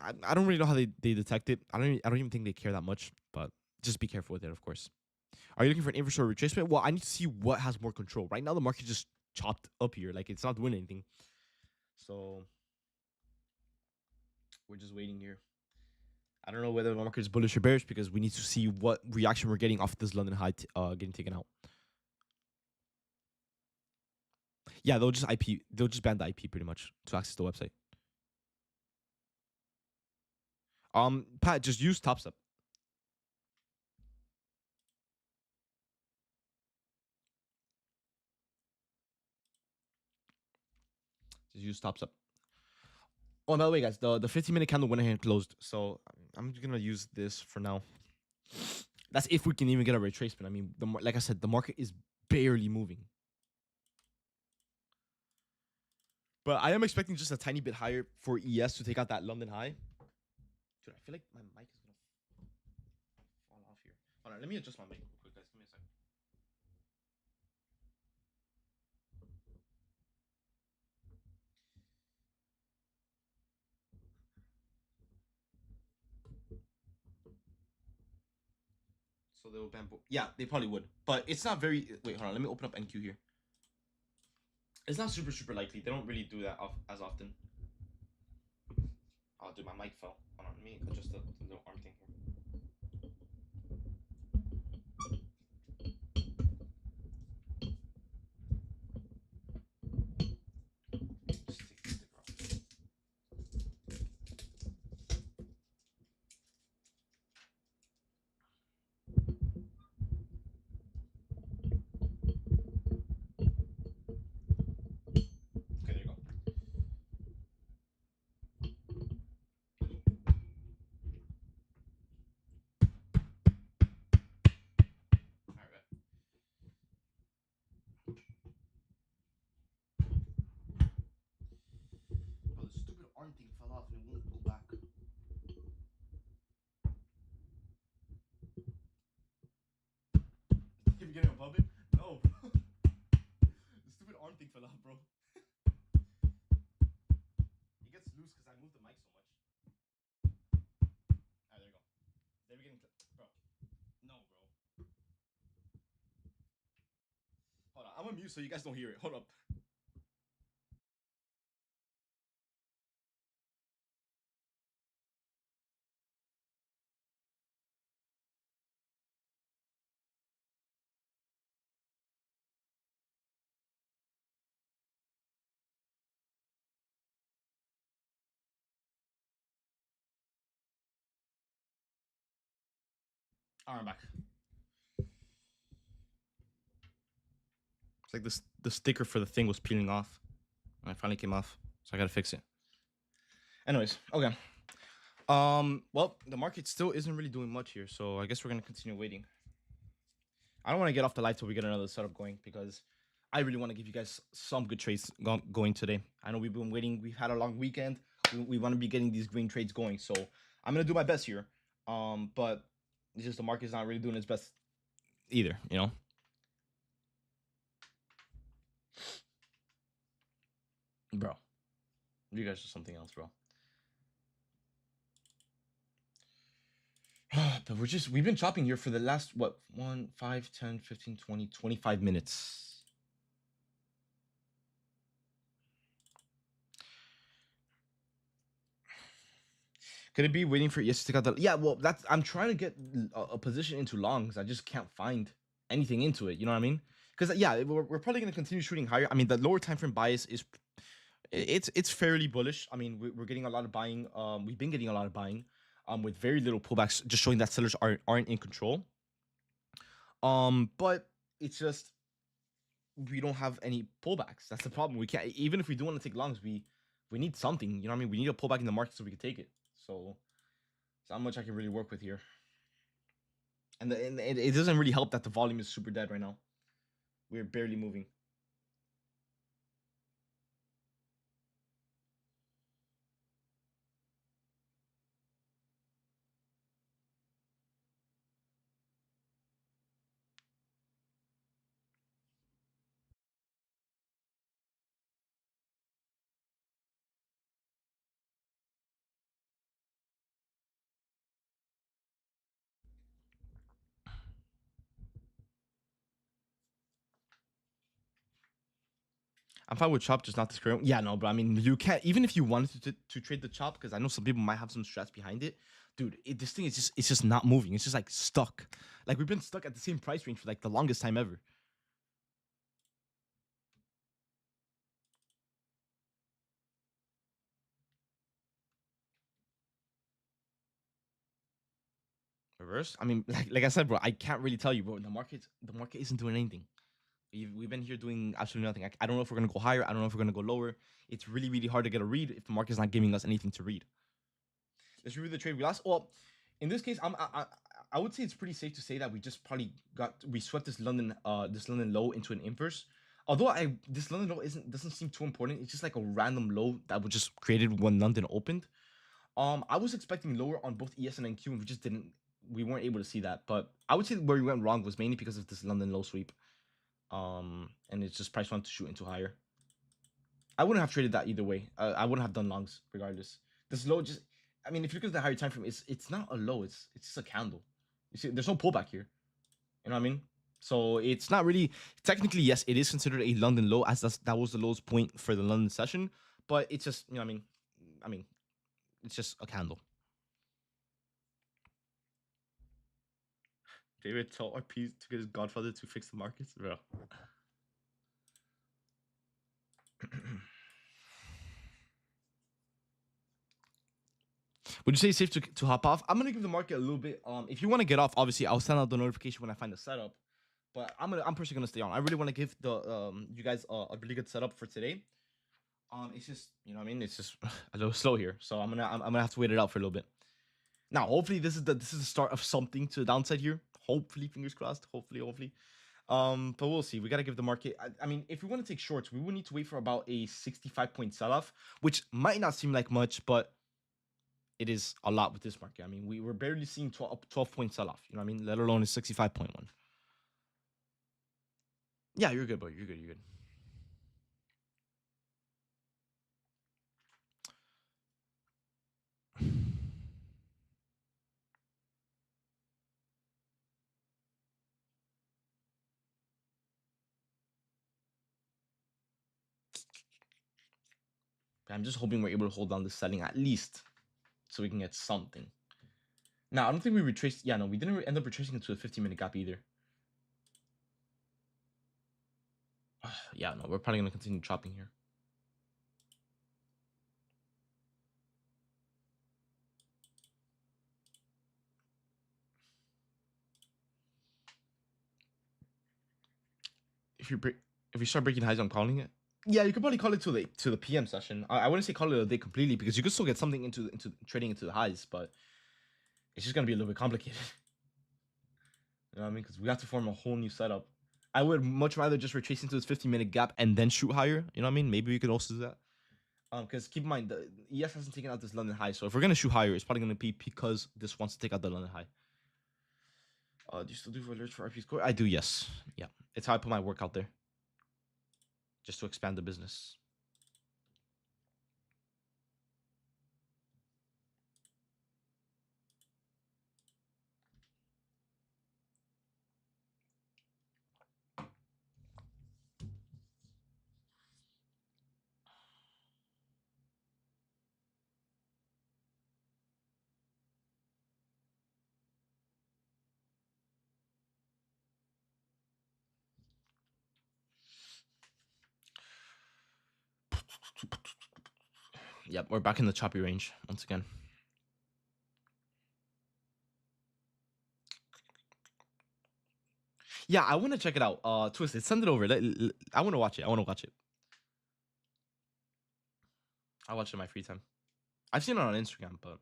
I don't really know how they detect it. I don't even think they care that much. But just be careful with it, of course. Are you looking for an inventory retracement? Well, I need to see what has more control. Right now, the market just chopped up here. Like, it's not doing anything. So, we're just waiting here. I don't know whether the market is bullish or bearish because we need to see what reaction we're getting off this London high getting taken out. Yeah, they'll just ban the IP pretty much to access the website. Pat, just use top step. Just use top step. Oh, by the way, guys, the 15-minute candle went ahead and closed, so I'm gonna use this for now. That's if we can even get a retracement. I mean, like I said, the market is barely moving. But I am expecting just a tiny bit higher for ES to take out that London high. Dude, I feel like my mic is gonna fall off here. Hold on, let me adjust my mic real quick, guys. Give me a second. So they will bamboo. Yeah, they probably would, but it's not very. Wait, hold on. Let me open up NQ here. It's not super likely. They don't really do that as often. Oh, dude, my mic fell. Hold on, let me adjust the little arm thing here. Just take the sticker off. Okay, there you go. All right. Oh, the stupid arm thing fell off and it won't go back. Keep getting above it? No, bro. The stupid arm thing fell off, bro. It gets loose because I moved the mic so much. Alright, there you go. They're getting, bro. No, bro. Hold on, I'm on mute so you guys don't hear it. Hold up. Alright, I'm back. It's like this. The sticker for the thing was peeling off. And it finally came off, so I gotta fix it. Anyways, okay. Well, the market still isn't really doing much here, so I guess we're gonna continue waiting. I don't want to get off the live till we get another setup going because I really want to give you guys some good trades going today. I know we've been waiting. We've had a long weekend. We want to be getting these green trades going, so I'm gonna do my best here. But it's just the market's not really doing its best either, you know. Bro, you guys are something else, bro. But we've been chopping here for the last, what, 1, 5, 10, 15, 20, 25 minutes. Could it be waiting for ES to take out the? Yeah, well, that's I'm trying to get a position into longs. I just can't find anything into it. You know what I mean? Because yeah, we're probably gonna continue shooting higher. I mean, the lower time frame bias is it's fairly bullish. I mean, we're getting a lot of buying. We've been getting a lot of buying. With very little pullbacks, just showing that sellers aren't in control. But it's just we don't have any pullbacks. That's the problem. We can't, even if we do want to take longs, we need something. You know what I mean? We need a pullback in the market so we can take it. So it's not much I can really work with here. And it doesn't really help that the volume is super dead right now. We're barely moving. I'm fine with chop, just not this current. Yeah, no, but I mean, you can't, even if you wanted to trade the chop, because I know some people might have some strats behind it. Dude, this thing is just not moving. It's just like stuck. Like we've been stuck at the same price range for like the longest time ever. reverse. I mean, like I said, bro, I can't really tell you, bro. The market isn't doing anything. We've been here doing absolutely nothing. I don't know if we're gonna go higher. I don't know if we're gonna go lower. It's really, really hard to get a read if the market's not giving us anything to read. Let's review the trade we lost. Well, in this case, I would say it's pretty safe to say that we just probably we swept this London low into an inverse. Although this London low doesn't seem too important. It's just like a random low that was just created when London opened. I was expecting lower on both ES and NQ, and we just didn't. We weren't able to see that. But I would say where we went wrong was mainly because of this London low sweep. And it's just price wanted to shoot into higher. I wouldn't have traded that either way. I wouldn't have done longs regardless. This low just, I mean, if you look at the higher time frame, it's not a low. It's just a candle. You see, there's no pullback here. You know what I mean? So it's not really technically, yes, it is considered a London low, as that was the lowest point for the London session. But it's just, you know what I mean, it's just a candle. David, tell RP to get his godfather to fix the markets, bro. Would you say it's safe to hop off? I'm gonna give the market a little bit. If you want to get off, obviously I'll send out the notification when I find the setup. But I'm personally gonna stay on. I really want to give the you guys a really good setup for today. It's just, you know what I mean, it's just a little slow here, so I'm gonna have to wait it out for a little bit. Now, hopefully this is the start of something to the downside here. Hopefully, fingers crossed. Hopefully. But we'll see. We gotta give the market. I mean, if we want to take shorts, we would need to wait for about a 65-point sell-off, which might not seem like much, but it is a lot with this market. I mean, we were barely seeing 12-point sell-off. You know what I mean? Let alone a 65-point one. Yeah, you're good, bro. You're good. I'm just hoping we're able to hold down the selling at least, so we can get something. Now, I don't think we retraced. Yeah, no, we didn't end up retracing into a 15-minute gap either. Yeah, no, we're probably gonna continue chopping here. If you start breaking highs, I'm calling it. Yeah, you could probably call it to the PM session. I wouldn't say call it a day completely, because you could still get something into trading into the highs, but it's just gonna be a little bit complicated. You know what I mean? Because we have to form a whole new setup. I would much rather just retrace into this 15-minute gap and then shoot higher. You know what I mean? Maybe we could also do that. Because keep in mind, the ES hasn't taken out this London high, so if we're gonna shoot higher, it's probably gonna be because this wants to take out the London high. Do you still do alerts for RP score? I do, yes. Yeah, it's how I put my work out there, just to expand the business. Yep, we're back in the choppy range once again. Yeah, I want to check it out. Twisted, send it over. I want to watch it. I'll watch it in my free time. I've seen it on Instagram, but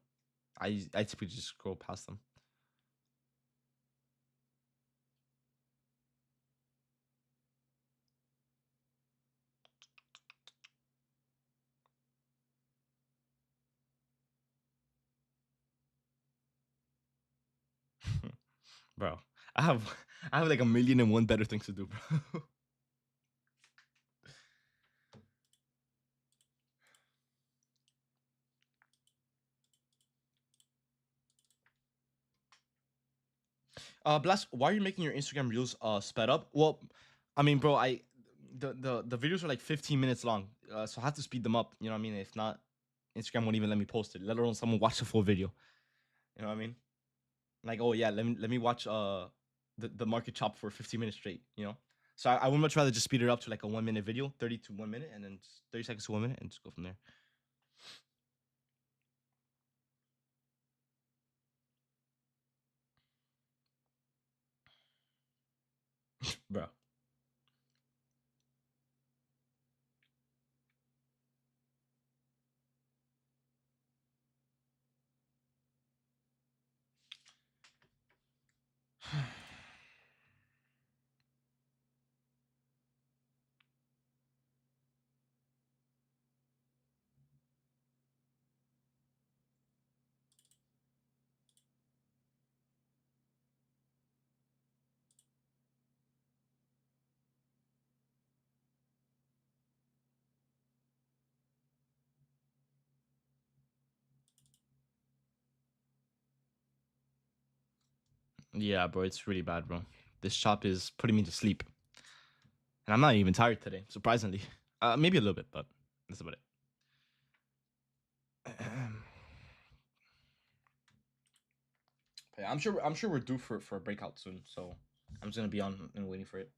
I typically just scroll past them. Bro, I have like 1,000,001 better things to do, bro. Blast, why are you making your Instagram reels sped up? Well, I mean, bro, the videos are like 15 minutes long, so I have to speed them up. You know what I mean? If not, Instagram won't even let me post it, let alone someone watch the full video. You know what I mean? Like, oh yeah, let me watch the market chop for 15 minutes straight. You know? So I would much rather just speed it up to like a 1-minute video, 30 to 1 minute, and then 30 seconds to 1 minute, and just go from there. bro. Yeah, bro, it's really bad, bro. This shop is putting me to sleep, and I'm not even tired today, surprisingly. Maybe a little bit, but that's about it. Yeah, I'm sure we're due for a breakout soon, so I'm just gonna be on and waiting for it.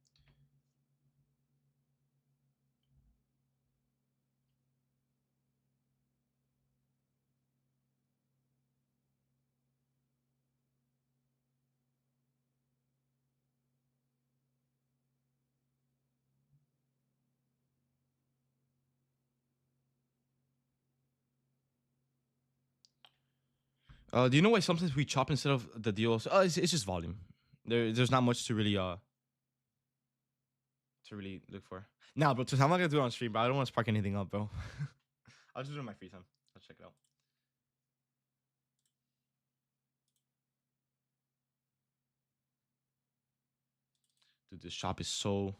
Do you know why sometimes we chop instead of the deals? It's just volume. There's not much to really look for. Nah, bro, I'm not gonna do it on stream, bro. I don't want to spark anything up, bro. I'll just do it in my free time. I'll check it out. Dude, this shop is so.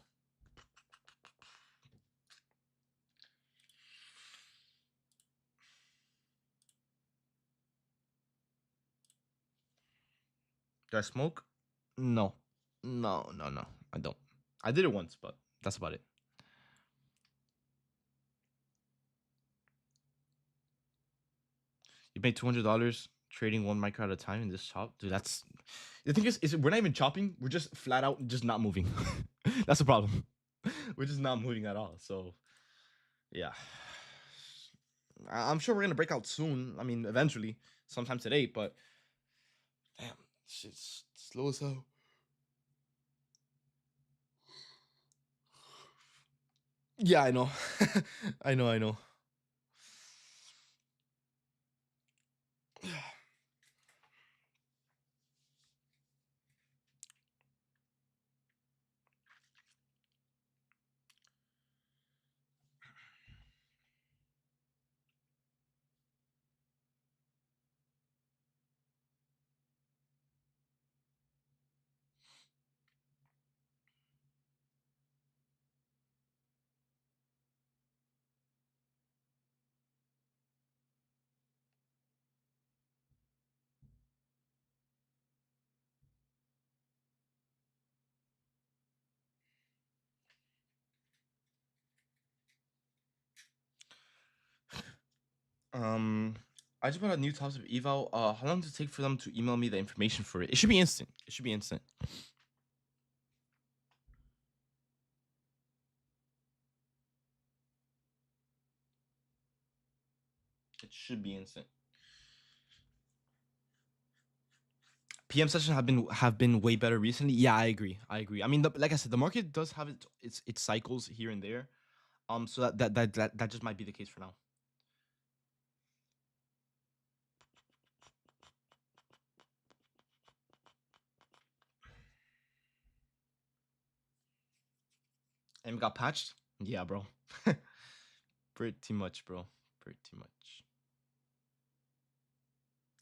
Do I smoke? No. No. I don't. I did it once, but that's about it. You made $200 trading one micro at a time in this shop, dude. That's the thing is we're not even chopping. We're just flat out just not moving. That's the problem. We're just not moving at all. So yeah, I'm sure we're gonna break out soon. I mean, eventually, sometime today. But damn, shit's slow as hell. Yeah, I know. I know. Um, I just bought a new types of eval. How long does it take for them to email me the information for it? It should be instant. It should be instant. It should be instant. PM sessions have been way better recently. Yeah, I agree. I mean, like I said, the market does have its cycles here and there. So that just might be the case for now. And got patched. Yeah, bro. Pretty much, bro. Pretty much.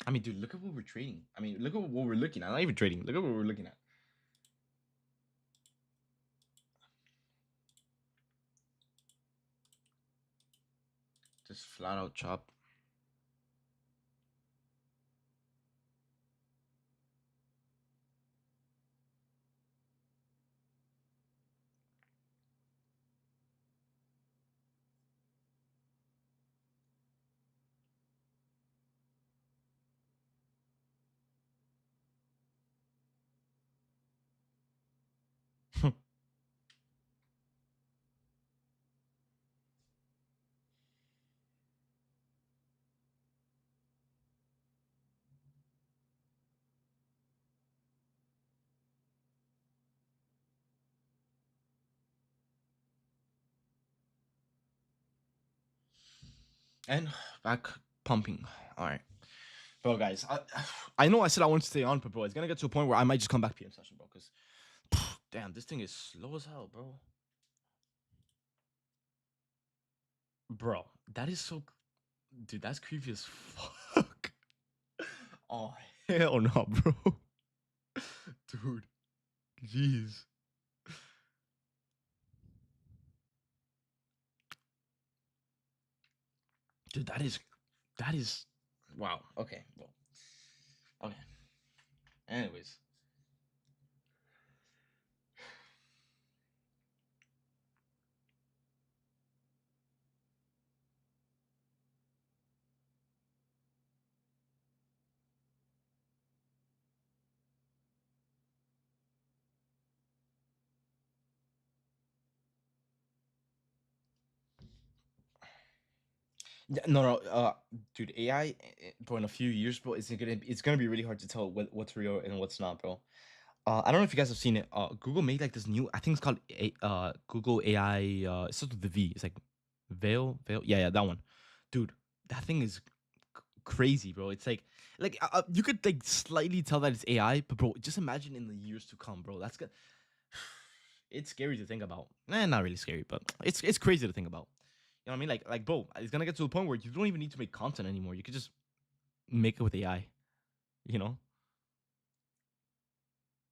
I mean, dude, look at what we're trading. I mean, look at what we're looking at. Not even trading. Look at what we're looking at. Just flat out chop. And back pumping. All right, bro, guys. I know I said I wanted to stay on, but bro, it's gonna get to a point where I might just come back PM session, bro. Because damn, this thing is slow as hell, bro. Bro, that is so, dude. That's creepy as fuck. Oh hell no, bro. Dude, jeez. Dude, that is wow. Okay, well, okay. Anyways, yeah, no, no, dude, AI, bro, in a few years, bro, it's gonna be really hard to tell what's real and what's not, bro. I don't know if you guys have seen it. Google made like this new, I think it's called Google AI. It starts with the V. It's like Veil. Yeah, yeah, that one, dude. That thing is crazy, bro. It's like you could like slightly tell that it's AI, but bro, just imagine in the years to come, bro. That's good. It's scary to think about. Not really scary, but it's crazy to think about. You know what I mean? Like bro, it's gonna get to the point where you don't even need to make content anymore. You could just make it with AI. You know?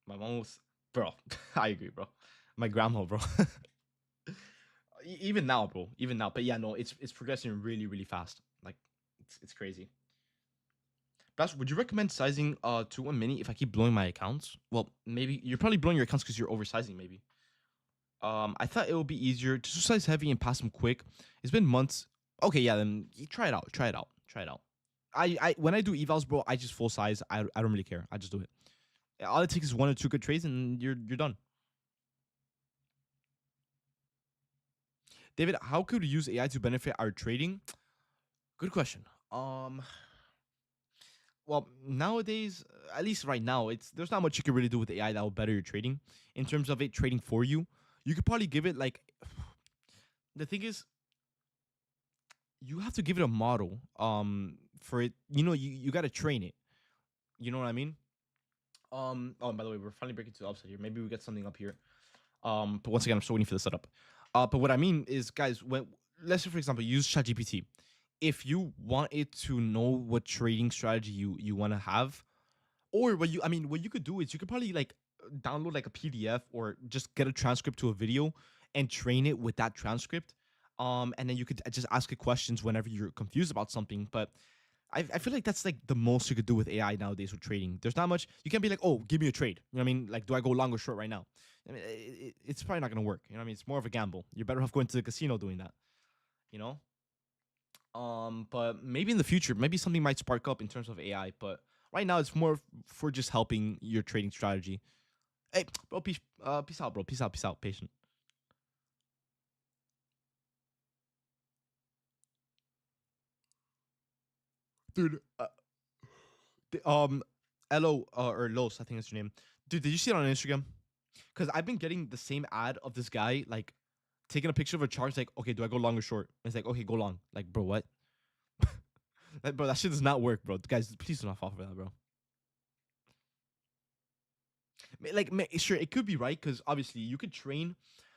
My mom was, bro. I agree, bro. My grandma, bro. Even now, bro. Even now, but yeah, no, it's progressing really, really fast. Like, it's crazy. Bas, would you recommend sizing to 1 mini if I keep blowing my accounts? Well, maybe you're probably blowing your accounts because you're oversizing, maybe. I thought it would be easier to size heavy and pass them quick. It's been months. Okay, yeah, then try it out. Try it out. Try it out. I when I do evals, bro, I just full size. I don't really care. I just do it. All it takes is one or two good trades, and you're done. David, how could we use AI to benefit our trading? Good question. Well, nowadays, at least right now, it's there's not much you can really do with AI that will better your trading. In terms of it trading for you, you could probably give it like the thing is you have to give it a model. For it, you got to train it. You know what I mean? Oh, and by the way, we're finally breaking to the upside here. Maybe we get something up here. But once again, I'm still waiting for the setup. But what I mean is, guys, when let's say for example, use ChatGPT. If you want it to know what trading strategy you want to have, or what you could do is you could probably like download like a PDF or just get a transcript to a video and train it with that transcript. And then you could just ask it questions whenever you're confused about something. But I feel like that's like the most you could do with AI nowadays with trading. There's not much you can't be like, oh, give me a trade. You know what I mean? Like, do I go long or short right now? I mean, it's probably not gonna work. You know what I mean? It's more of a gamble. You're better off going to the casino doing that. You know. But maybe in the future, maybe something might spark up in terms of AI. But right now, it's more for just helping your trading strategy. Hey, bro, peace out, bro. Peace out, patient, dude. Um, Elo or Los, I think that's your name, dude. Did you see it on Instagram? Because I've been getting the same ad of this guy like taking a picture of a chart. It's like, okay, do I go long or short? And it's like, okay, go long. Like, bro, what? Bro, that shit does not work, bro. Guys, please do not fall for that, bro. Like, sure, it could be right because obviously you could train.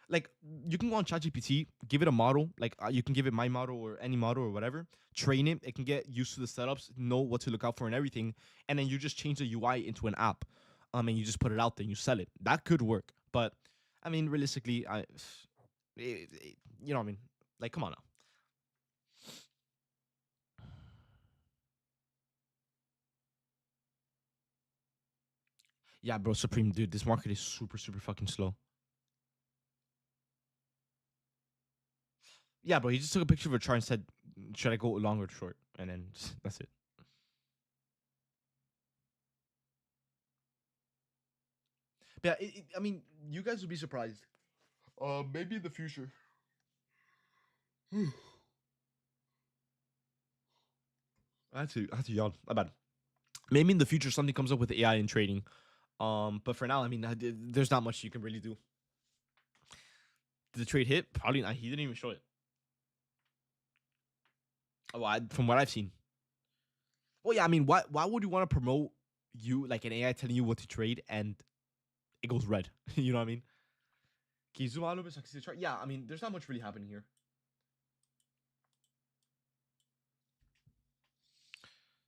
Like, you can go on ChatGPT, give it a model. Like, you can give it my model or any model or whatever. Train it. It can get used to the setups, know what to look out for and everything. And then you just change the UI into an app. And you just put it out there and you sell it. That could work. But I mean, realistically, you know what I mean? Like, come on now. Yeah, bro, Supreme, dude, this market is super, super fucking slow. Yeah, bro, he just took a picture of a chart and said, should I go long or short? And then that's it. But yeah, I mean, you guys would be surprised. Maybe in the future. I had to yawn. My bad. Maybe in the future something comes up with AI and trading. But for now, I mean, there's not much you can really do. Did the trade hit? Probably not. He didn't even show it. Well, from what I've seen. Well, yeah, I mean, why would you want to promote you like an AI telling you what to trade and it goes red? You know what I mean? Can you zoom out a little bit so I can see the chart? Yeah, I mean, there's not much really happening here.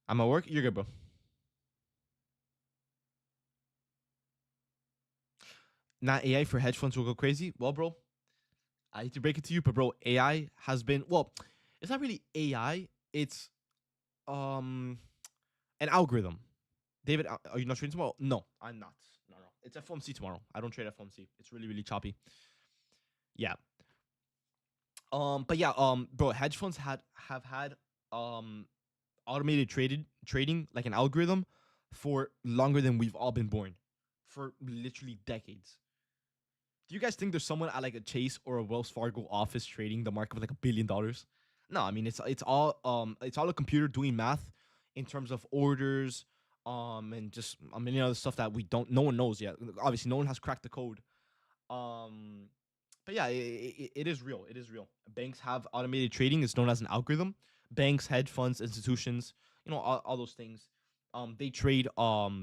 I'm at work. You're good, bro. Not AI for hedge funds will go crazy. Well, bro, I hate to break it to you, but bro, AI has been it's not really AI. It's um an algorithm. David, are you not trading tomorrow? No, I'm not. No, no. It's FOMC tomorrow. I don't trade FOMC. It's really, really choppy. Yeah. But yeah, bro, hedge funds have had um automated trading like an algorithm for longer than we've all been born, for literally decades. Do you guys think there's someone at like a Chase or a Wells Fargo office trading the market with like $1 billion? No, I mean it's all a computer doing math in terms of orders, and just a million other stuff that we don't no one knows yet. Obviously, no one has cracked the code. Um, but yeah, it is real. It is real. Banks have automated trading. It's known as an algorithm. Banks, hedge funds, institutions, all those things. They trade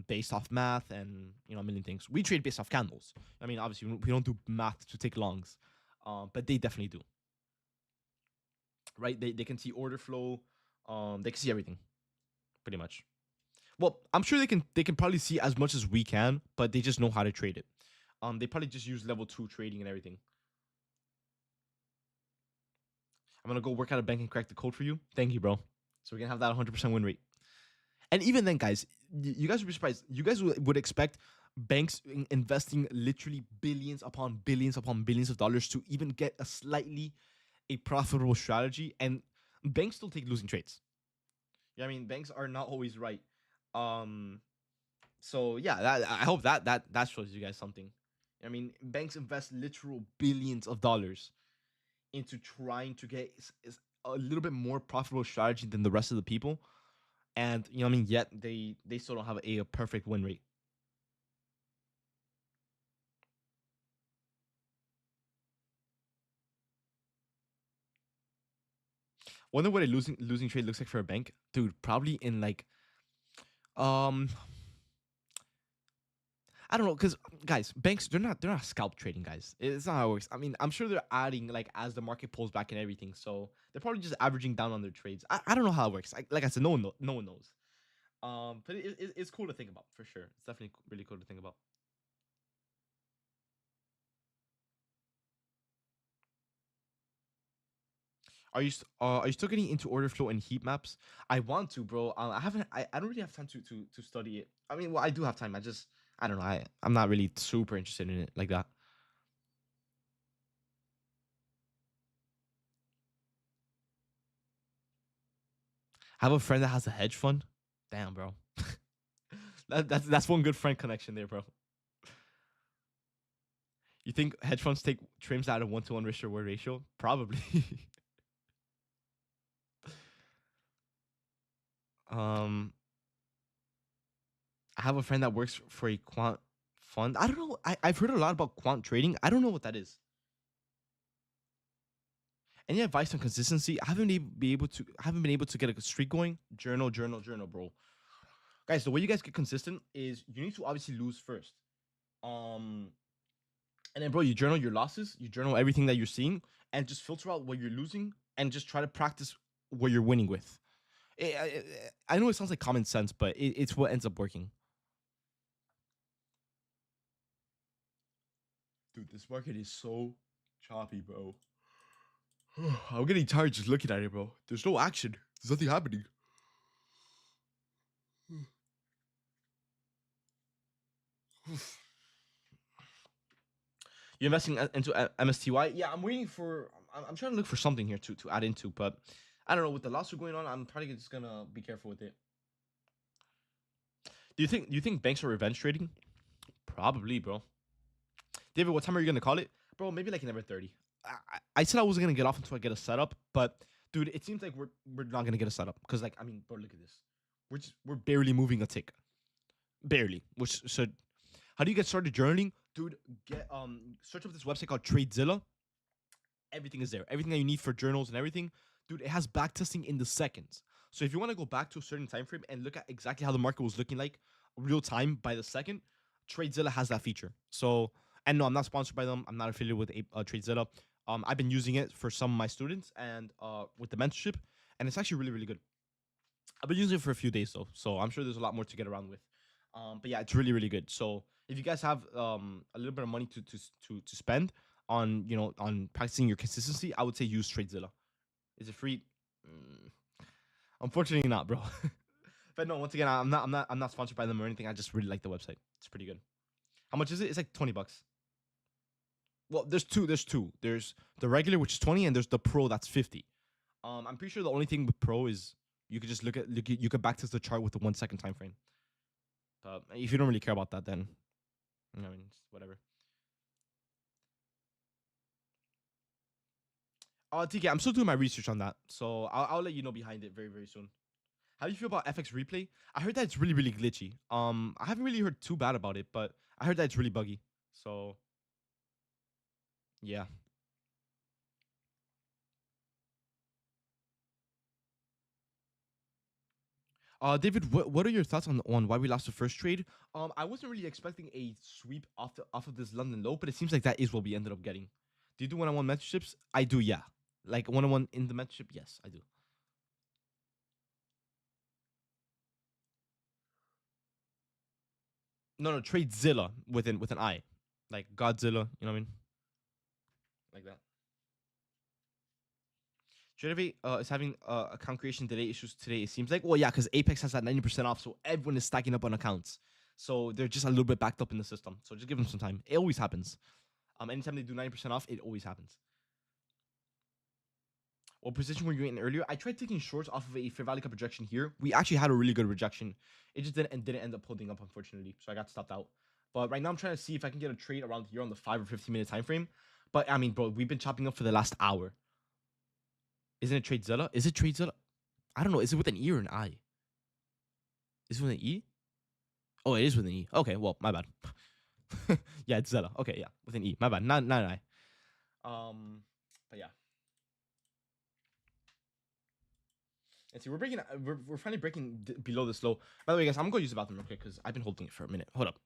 based off math and a million things. We trade based off candles. I mean, obviously, we don't do math to take longs, but they definitely do. Right? They can see order flow. They can see everything, pretty much. Well, I'm sure they can probably see as much as we can, but they just know how to trade it. They probably just use level 2 trading and everything. I'm gonna go work at a bank and crack the code for you. Thank you, bro. So we can have that 100% win rate. And even then, guys, you guys would be surprised. You guys would expect banks investing literally billions upon billions of dollars to even get a profitable strategy, and banks still take losing trades. Yeah, I mean, banks are not always right. Um, so yeah, I hope that shows you guys something. I mean, banks invest literal billions of dollars into trying to get a little bit more profitable strategy than the rest of the people, and I mean, yet they still don't have a perfect win rate. Wonder what a losing trade looks like for a bank, dude. Probably in like um I don't know, cause guys, banks they're not scalp trading, guys. It's not how it works. I mean, I'm sure they're adding like as the market pulls back and everything, so they're probably just averaging down on their trades. I don't know how it works. Like I said, no one knows. But it's cool to think about for sure. It's definitely really cool to think about. Are you still getting into order flow and heat maps? I want to, bro. I haven't. I don't really have time to study it. I mean, well, I do have time. I don't know. I'm not really super interested in it like that. I have a friend that has a hedge fund. Damn, bro. That's one good friend connection there, bro. You think hedge funds take trims out of 1-to-1 risk reward ratio? Probably. um, I have a friend that works for a quant fund. I don't know. I've heard a lot about quant trading. I don't know what that is. Any advice on consistency? I haven't been able to get a streak going. Journal, bro. Guys, the way you guys get consistent is you need to obviously lose first. Um, and then bro, you journal your losses, you journal everything that you're seeing, and just filter out what you're losing, and just try to practice what you're winning with. I know it sounds like common sense, but it's what ends up working. Dude, this market is so choppy, bro. I'm getting tired just looking at it, bro. There's no action. There's nothing happening. You're investing into MSTY? Yeah, I'm waiting for. I'm trying to look for something here to add into, but I don't know. With the lawsuit going on, I'm probably just gonna be careful with it. Do you think banks are revenge trading? Probably, bro. David, what time are you gonna call it, bro? Maybe like 11:30. I said I wasn't gonna get off until I get a setup, but dude, it seems like we're not gonna get a setup because like I mean, bro, look at this. We're barely moving a tick, barely. Which so, how do you get started journaling, dude? Get search up this website called TradeZilla. Everything is there. Everything that you need for journals and everything. dude, it has back testing in the seconds. So if you want to go back to a certain time frame and look at exactly how the market was looking like real time by the second, TradeZilla has that feature. So, and no, I'm not sponsored by them. I'm not affiliated with TradeZilla. I've been using it for some of my students and with the mentorship, and it's actually really, really good. I've been using it for a few days though, so I'm sure there's a lot more to get around with. But yeah, it's really, really good. So if you guys have a little bit of money to spend on on practicing your consistency, I would say use TradeZilla. Is it free? Mm, unfortunately, not, bro. But no, once again, I'm not sponsored by them or anything. I just really like the website. It's pretty good. How much is it? It's like $20. Well, there's two. There's two. There's the regular, which is 20, and there's the pro that's 50. I'm pretty sure the only thing with pro is you could just you could backtest the chart with the 1 second time frame. But if you don't really care about that, then I mean, it's whatever. TK, I'm still doing my research on that, so I'll let you know behind it very, very soon. How do you feel about FX replay? I heard that it's really, really glitchy. I haven't really heard too bad about it, but I heard that it's really buggy. So yeah. David, what are your thoughts on why we lost the first trade? I wasn't really expecting a sweep off of this London low, but it seems like that is what we ended up getting. Do you do one-on-one mentorships? I do, yeah. Like one-on-one in the mentorship, yes, I do. No, no, Tradezilla with an I, like Godzilla. You know what I mean? Like that. Tradevate is having account creation delay issues today. It seems like, well, yeah, because Apex has that 90% off, so everyone is stacking up on accounts. So they're just a little bit backed up in the system. So just give them some time. It always happens. Anytime they do 90% off, it always happens. What position were you in earlier? I tried taking shorts off of a fair value cap rejection here. We actually had a really good rejection. It just didn't end up holding up, unfortunately. So I got stopped out. But right now I'm trying to see if I can get a trade around here on the 5 or 15 minute time frame. But I mean, bro, we've been chopping up for the last hour. Isn't it TradeZilla? Is it TradeZilla? I don't know. Is it with an E or an I? Is it with an E? Oh, it is with an E. Okay, well, my bad. Yeah, it's Zella. Okay, yeah, with an E. My bad. Not an I. But yeah. Let's see. We're finally breaking below this low. By the way, guys, I'm gonna use the bathroom real quick because I've been holding it for a minute. Hold up.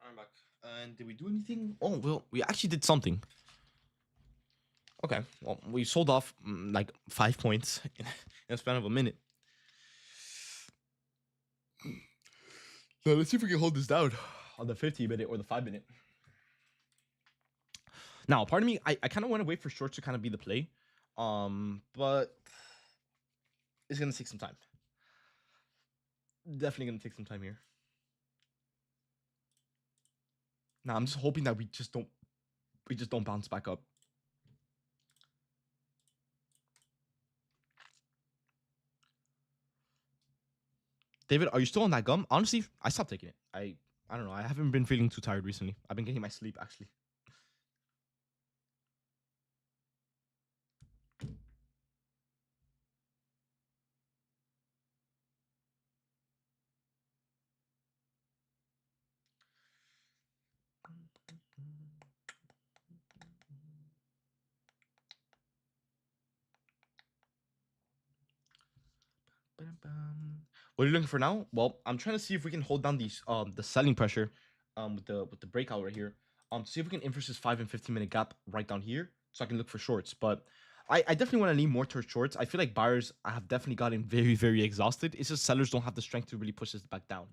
I'm back. And did we do anything? Oh well, we actually did something. Okay. Well, we sold off like 5 points in a span of a minute. So let's see if we can hold this down on the 50 minute or the 5 minute. Now, part of me, I kind of want to wait for shorts to kind of be the play, but it's gonna take some time. Definitely gonna take some time here. Now, I'm just hoping that we just don't bounce back up. David, are you still on that gum? Honestly, I stopped taking it. I don't know. I haven't been feeling too tired recently. I've been getting my sleep actually. What are you looking for now? Well, I'm trying to see if we can hold down these the selling pressure with the breakout right here. To see if we can inverse this 5 and 15 minute gap right down here so I can look for shorts. But I definitely want to lean more towards shorts. I feel like buyers have definitely gotten very, very exhausted. It's just sellers don't have the strength to really push this back down.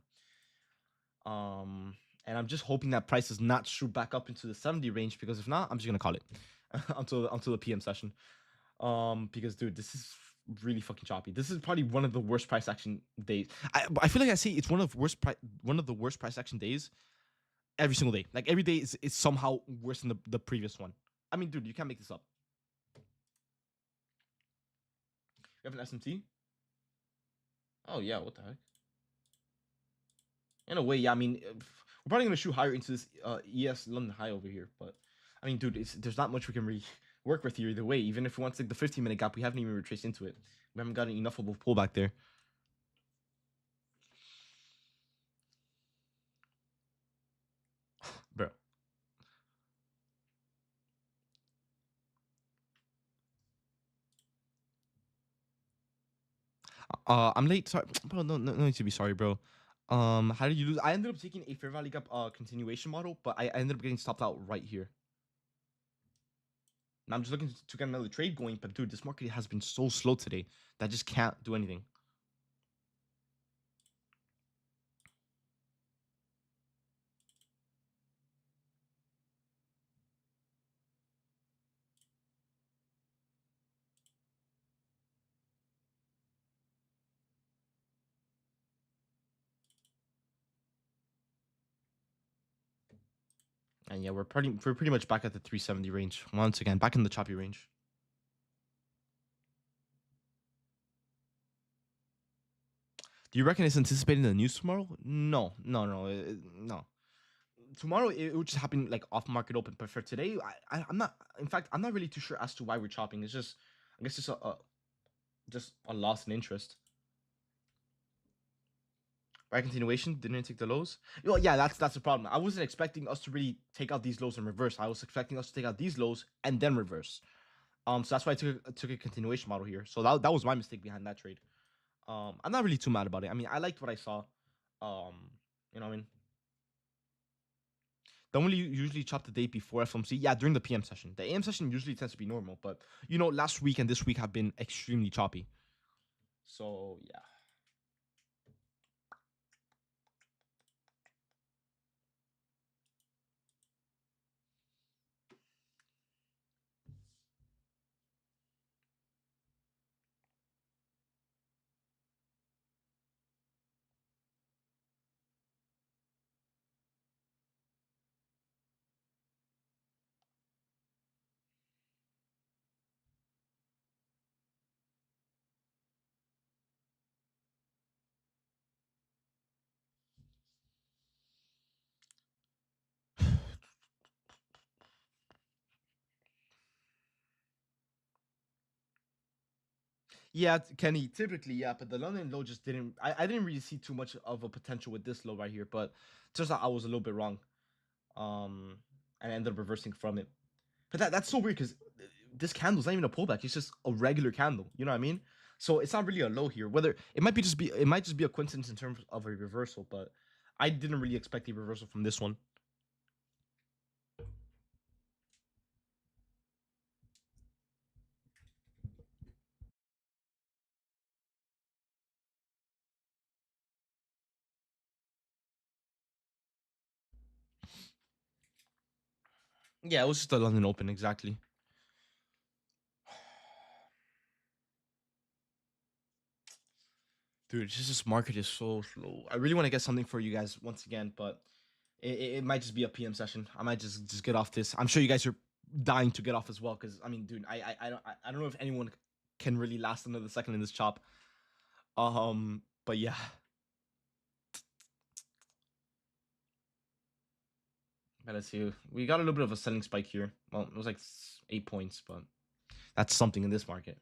Um, and I'm just hoping that price does not shoot back up into the 70 range, because if not, I'm just gonna call it until the PM session. Because dude, this is really fucking choppy. This is probably one of the worst price action days. I feel like I say it's one of the worst price action days every single day. Like every day is somehow worse than the previous one. I mean, dude, you can't make this up. You have an SMT? Oh yeah, what the heck? In a way, yeah. I mean, we're probably gonna shoot higher into this ES London high over here, but I mean, dude, there's not much we can really work with here either way. Even if we want to take the 15-minute gap, we haven't even retraced into it. We haven't gotten enough of a pullback there. Bro. I'm late. Sorry, bro. No need to be sorry, bro. How did you lose? I ended up taking a fair value gap continuation model, but I ended up getting stopped out right here. And I'm just looking to get another trade going, but dude, this market has been so slow today that I just can't do anything. And yeah, we're pretty much back at the 370 range once again, back in the choppy range. Do you reckon it's anticipating the news tomorrow? No, no. Tomorrow it would just happen like off market open, but for today, I'm not. In fact, I'm not really too sure as to why we're chopping. It's just, I guess, just a loss in interest. Right, continuation didn't take the lows. Well, yeah, that's the problem. I wasn't expecting us to really take out these lows and reverse. I was expecting us to take out these lows and then reverse. So that's why I took a continuation model here. So that was my mistake behind that trade. I'm not really too mad about it. I mean, I liked what I saw. Um, you know what I mean? Don't really usually chop the day before FOMC. Yeah, during the PM session. The AM session usually tends to be normal, but you know, last week and this week have been extremely choppy. So yeah. Yeah, Kenny, typically, yeah, but the London low just didn't. I didn't really see too much of a potential with this low right here, but just I was a little bit wrong. Um, and I ended up reversing from it. But that's so weird because this candle's not even a pullback. It's just a regular candle. You know what I mean? So it's not really a low here. Whether it might just be a coincidence in terms of a reversal, but I didn't really expect a reversal from this one. Yeah, it was just a London Open, exactly. Dude, it's just this market is so slow. I really want to get something for you guys once again, but it might just be a PM session. I might just get off this. I'm sure you guys are dying to get off as well, because I mean, dude, I don't know if anyone can really last another second in this chop. But yeah. Let's see. We got a little bit of a selling spike here. Well, it was like 8 points, but that's something in this market.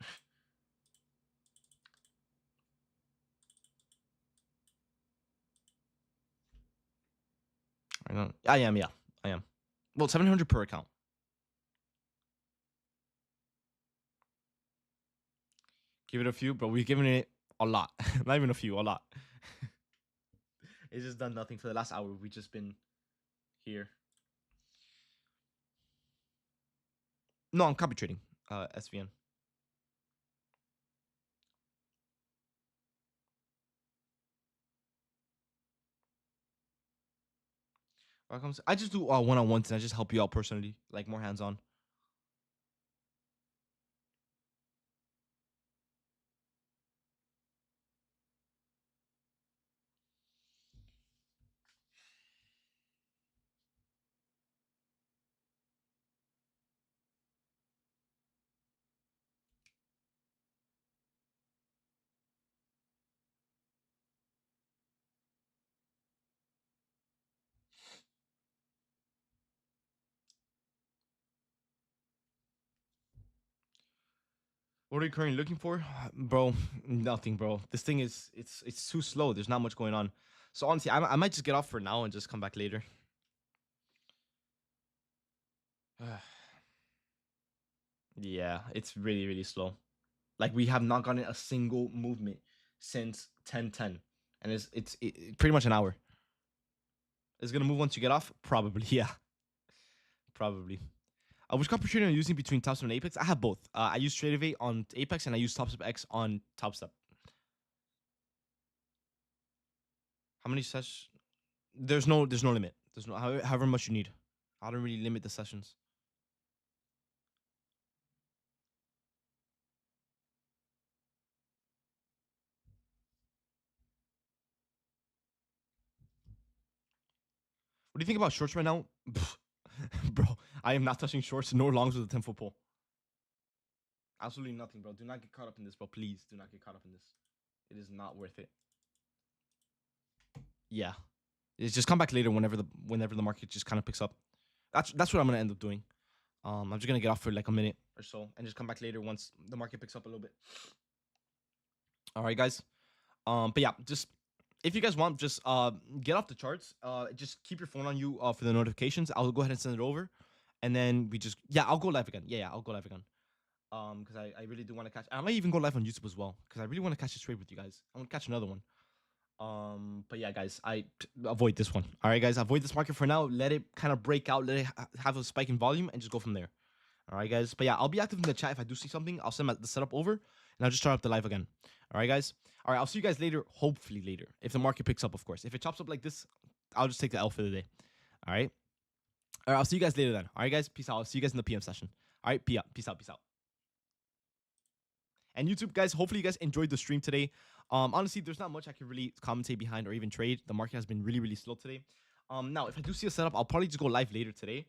I know. I am. Yeah, I am. Well, 700 per account. Give it a few, but we've given it a lot. Not even a few, a lot. It's just done nothing for the last hour. We've just been here. No, I'm copy trading. SVN. I just do one-on-ones and I just help you out personally, like more hands-on. What are you currently looking for, bro? Nothing, bro. This thing is it's too slow. There's not much going on. So honestly, I might just get off for now and just come back later. Yeah, it's really really slow. Like we have not gotten a single movement since 10:10, and pretty much an hour. It's gonna move once you get off, probably. Yeah, probably. Which computer are you using between TopStep and Apex? I have both. I use TradeAvate on Apex and I use TopStep X on TopStep. How many sessions? There's no limit. There's no however much you need. I don't really limit the sessions. What do you think about shorts right now? Bro, I am not touching shorts nor longs with a 10-foot pole. Absolutely nothing, bro. Do not get caught up in this, bro. Please do not get caught up in this. It is not worth it. Yeah. It's just come back later whenever the market just kind of picks up. That's what I'm gonna end up doing. I'm just gonna get off for like a minute or so and just come back later once the market picks up a little bit. All right, guys. But yeah, just if you guys want, just get off the charts. Just keep your phone on you for the notifications. I'll go ahead and send it over, and then I'll go live again. Yeah, I'll go live again. Because I really do want to catch. I might even go live on YouTube as well because I really want to catch this trade with you guys. I want to catch another one. But yeah, guys, avoid this one. All right, guys, avoid this market for now. Let it kind of break out. Let it have a spike in volume and just go from there. All right, guys. But yeah, I'll be active in the chat if I do see something. I'll send the setup over and I'll just start up the live again. All right, guys. All right, I'll see you guys later. Hopefully later, if the market picks up, of course. If it chops up like this, I'll just take the L for the day. All right. All right, I'll see you guys later then. All right, guys. Peace out. I'll see you guys in the PM session. All right, peace out. Peace out. Peace out. And YouTube, guys, hopefully you guys enjoyed the stream today. Honestly, there's not much I can really commentate behind or even trade. The market has been really, really slow today. Now, if I do see a setup, I'll probably just go live later today.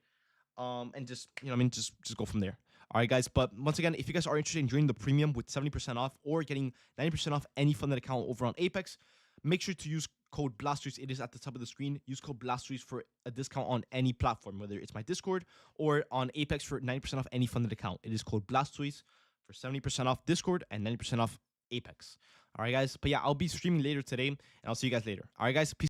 And just, just go from there. All right, guys. But once again, if you guys are interested in joining the premium with 70% off or getting 90% off any funded account over on Apex, make sure to use code Blastoise. It is at the top of the screen. Use code Blastoise for a discount on any platform, whether it's my Discord or on Apex for 90% off any funded account. It is code Blastoise for 70% off Discord and 90% off Apex. All right, guys. But yeah, I'll be streaming later today, and I'll see you guys later. All right, guys. Peace.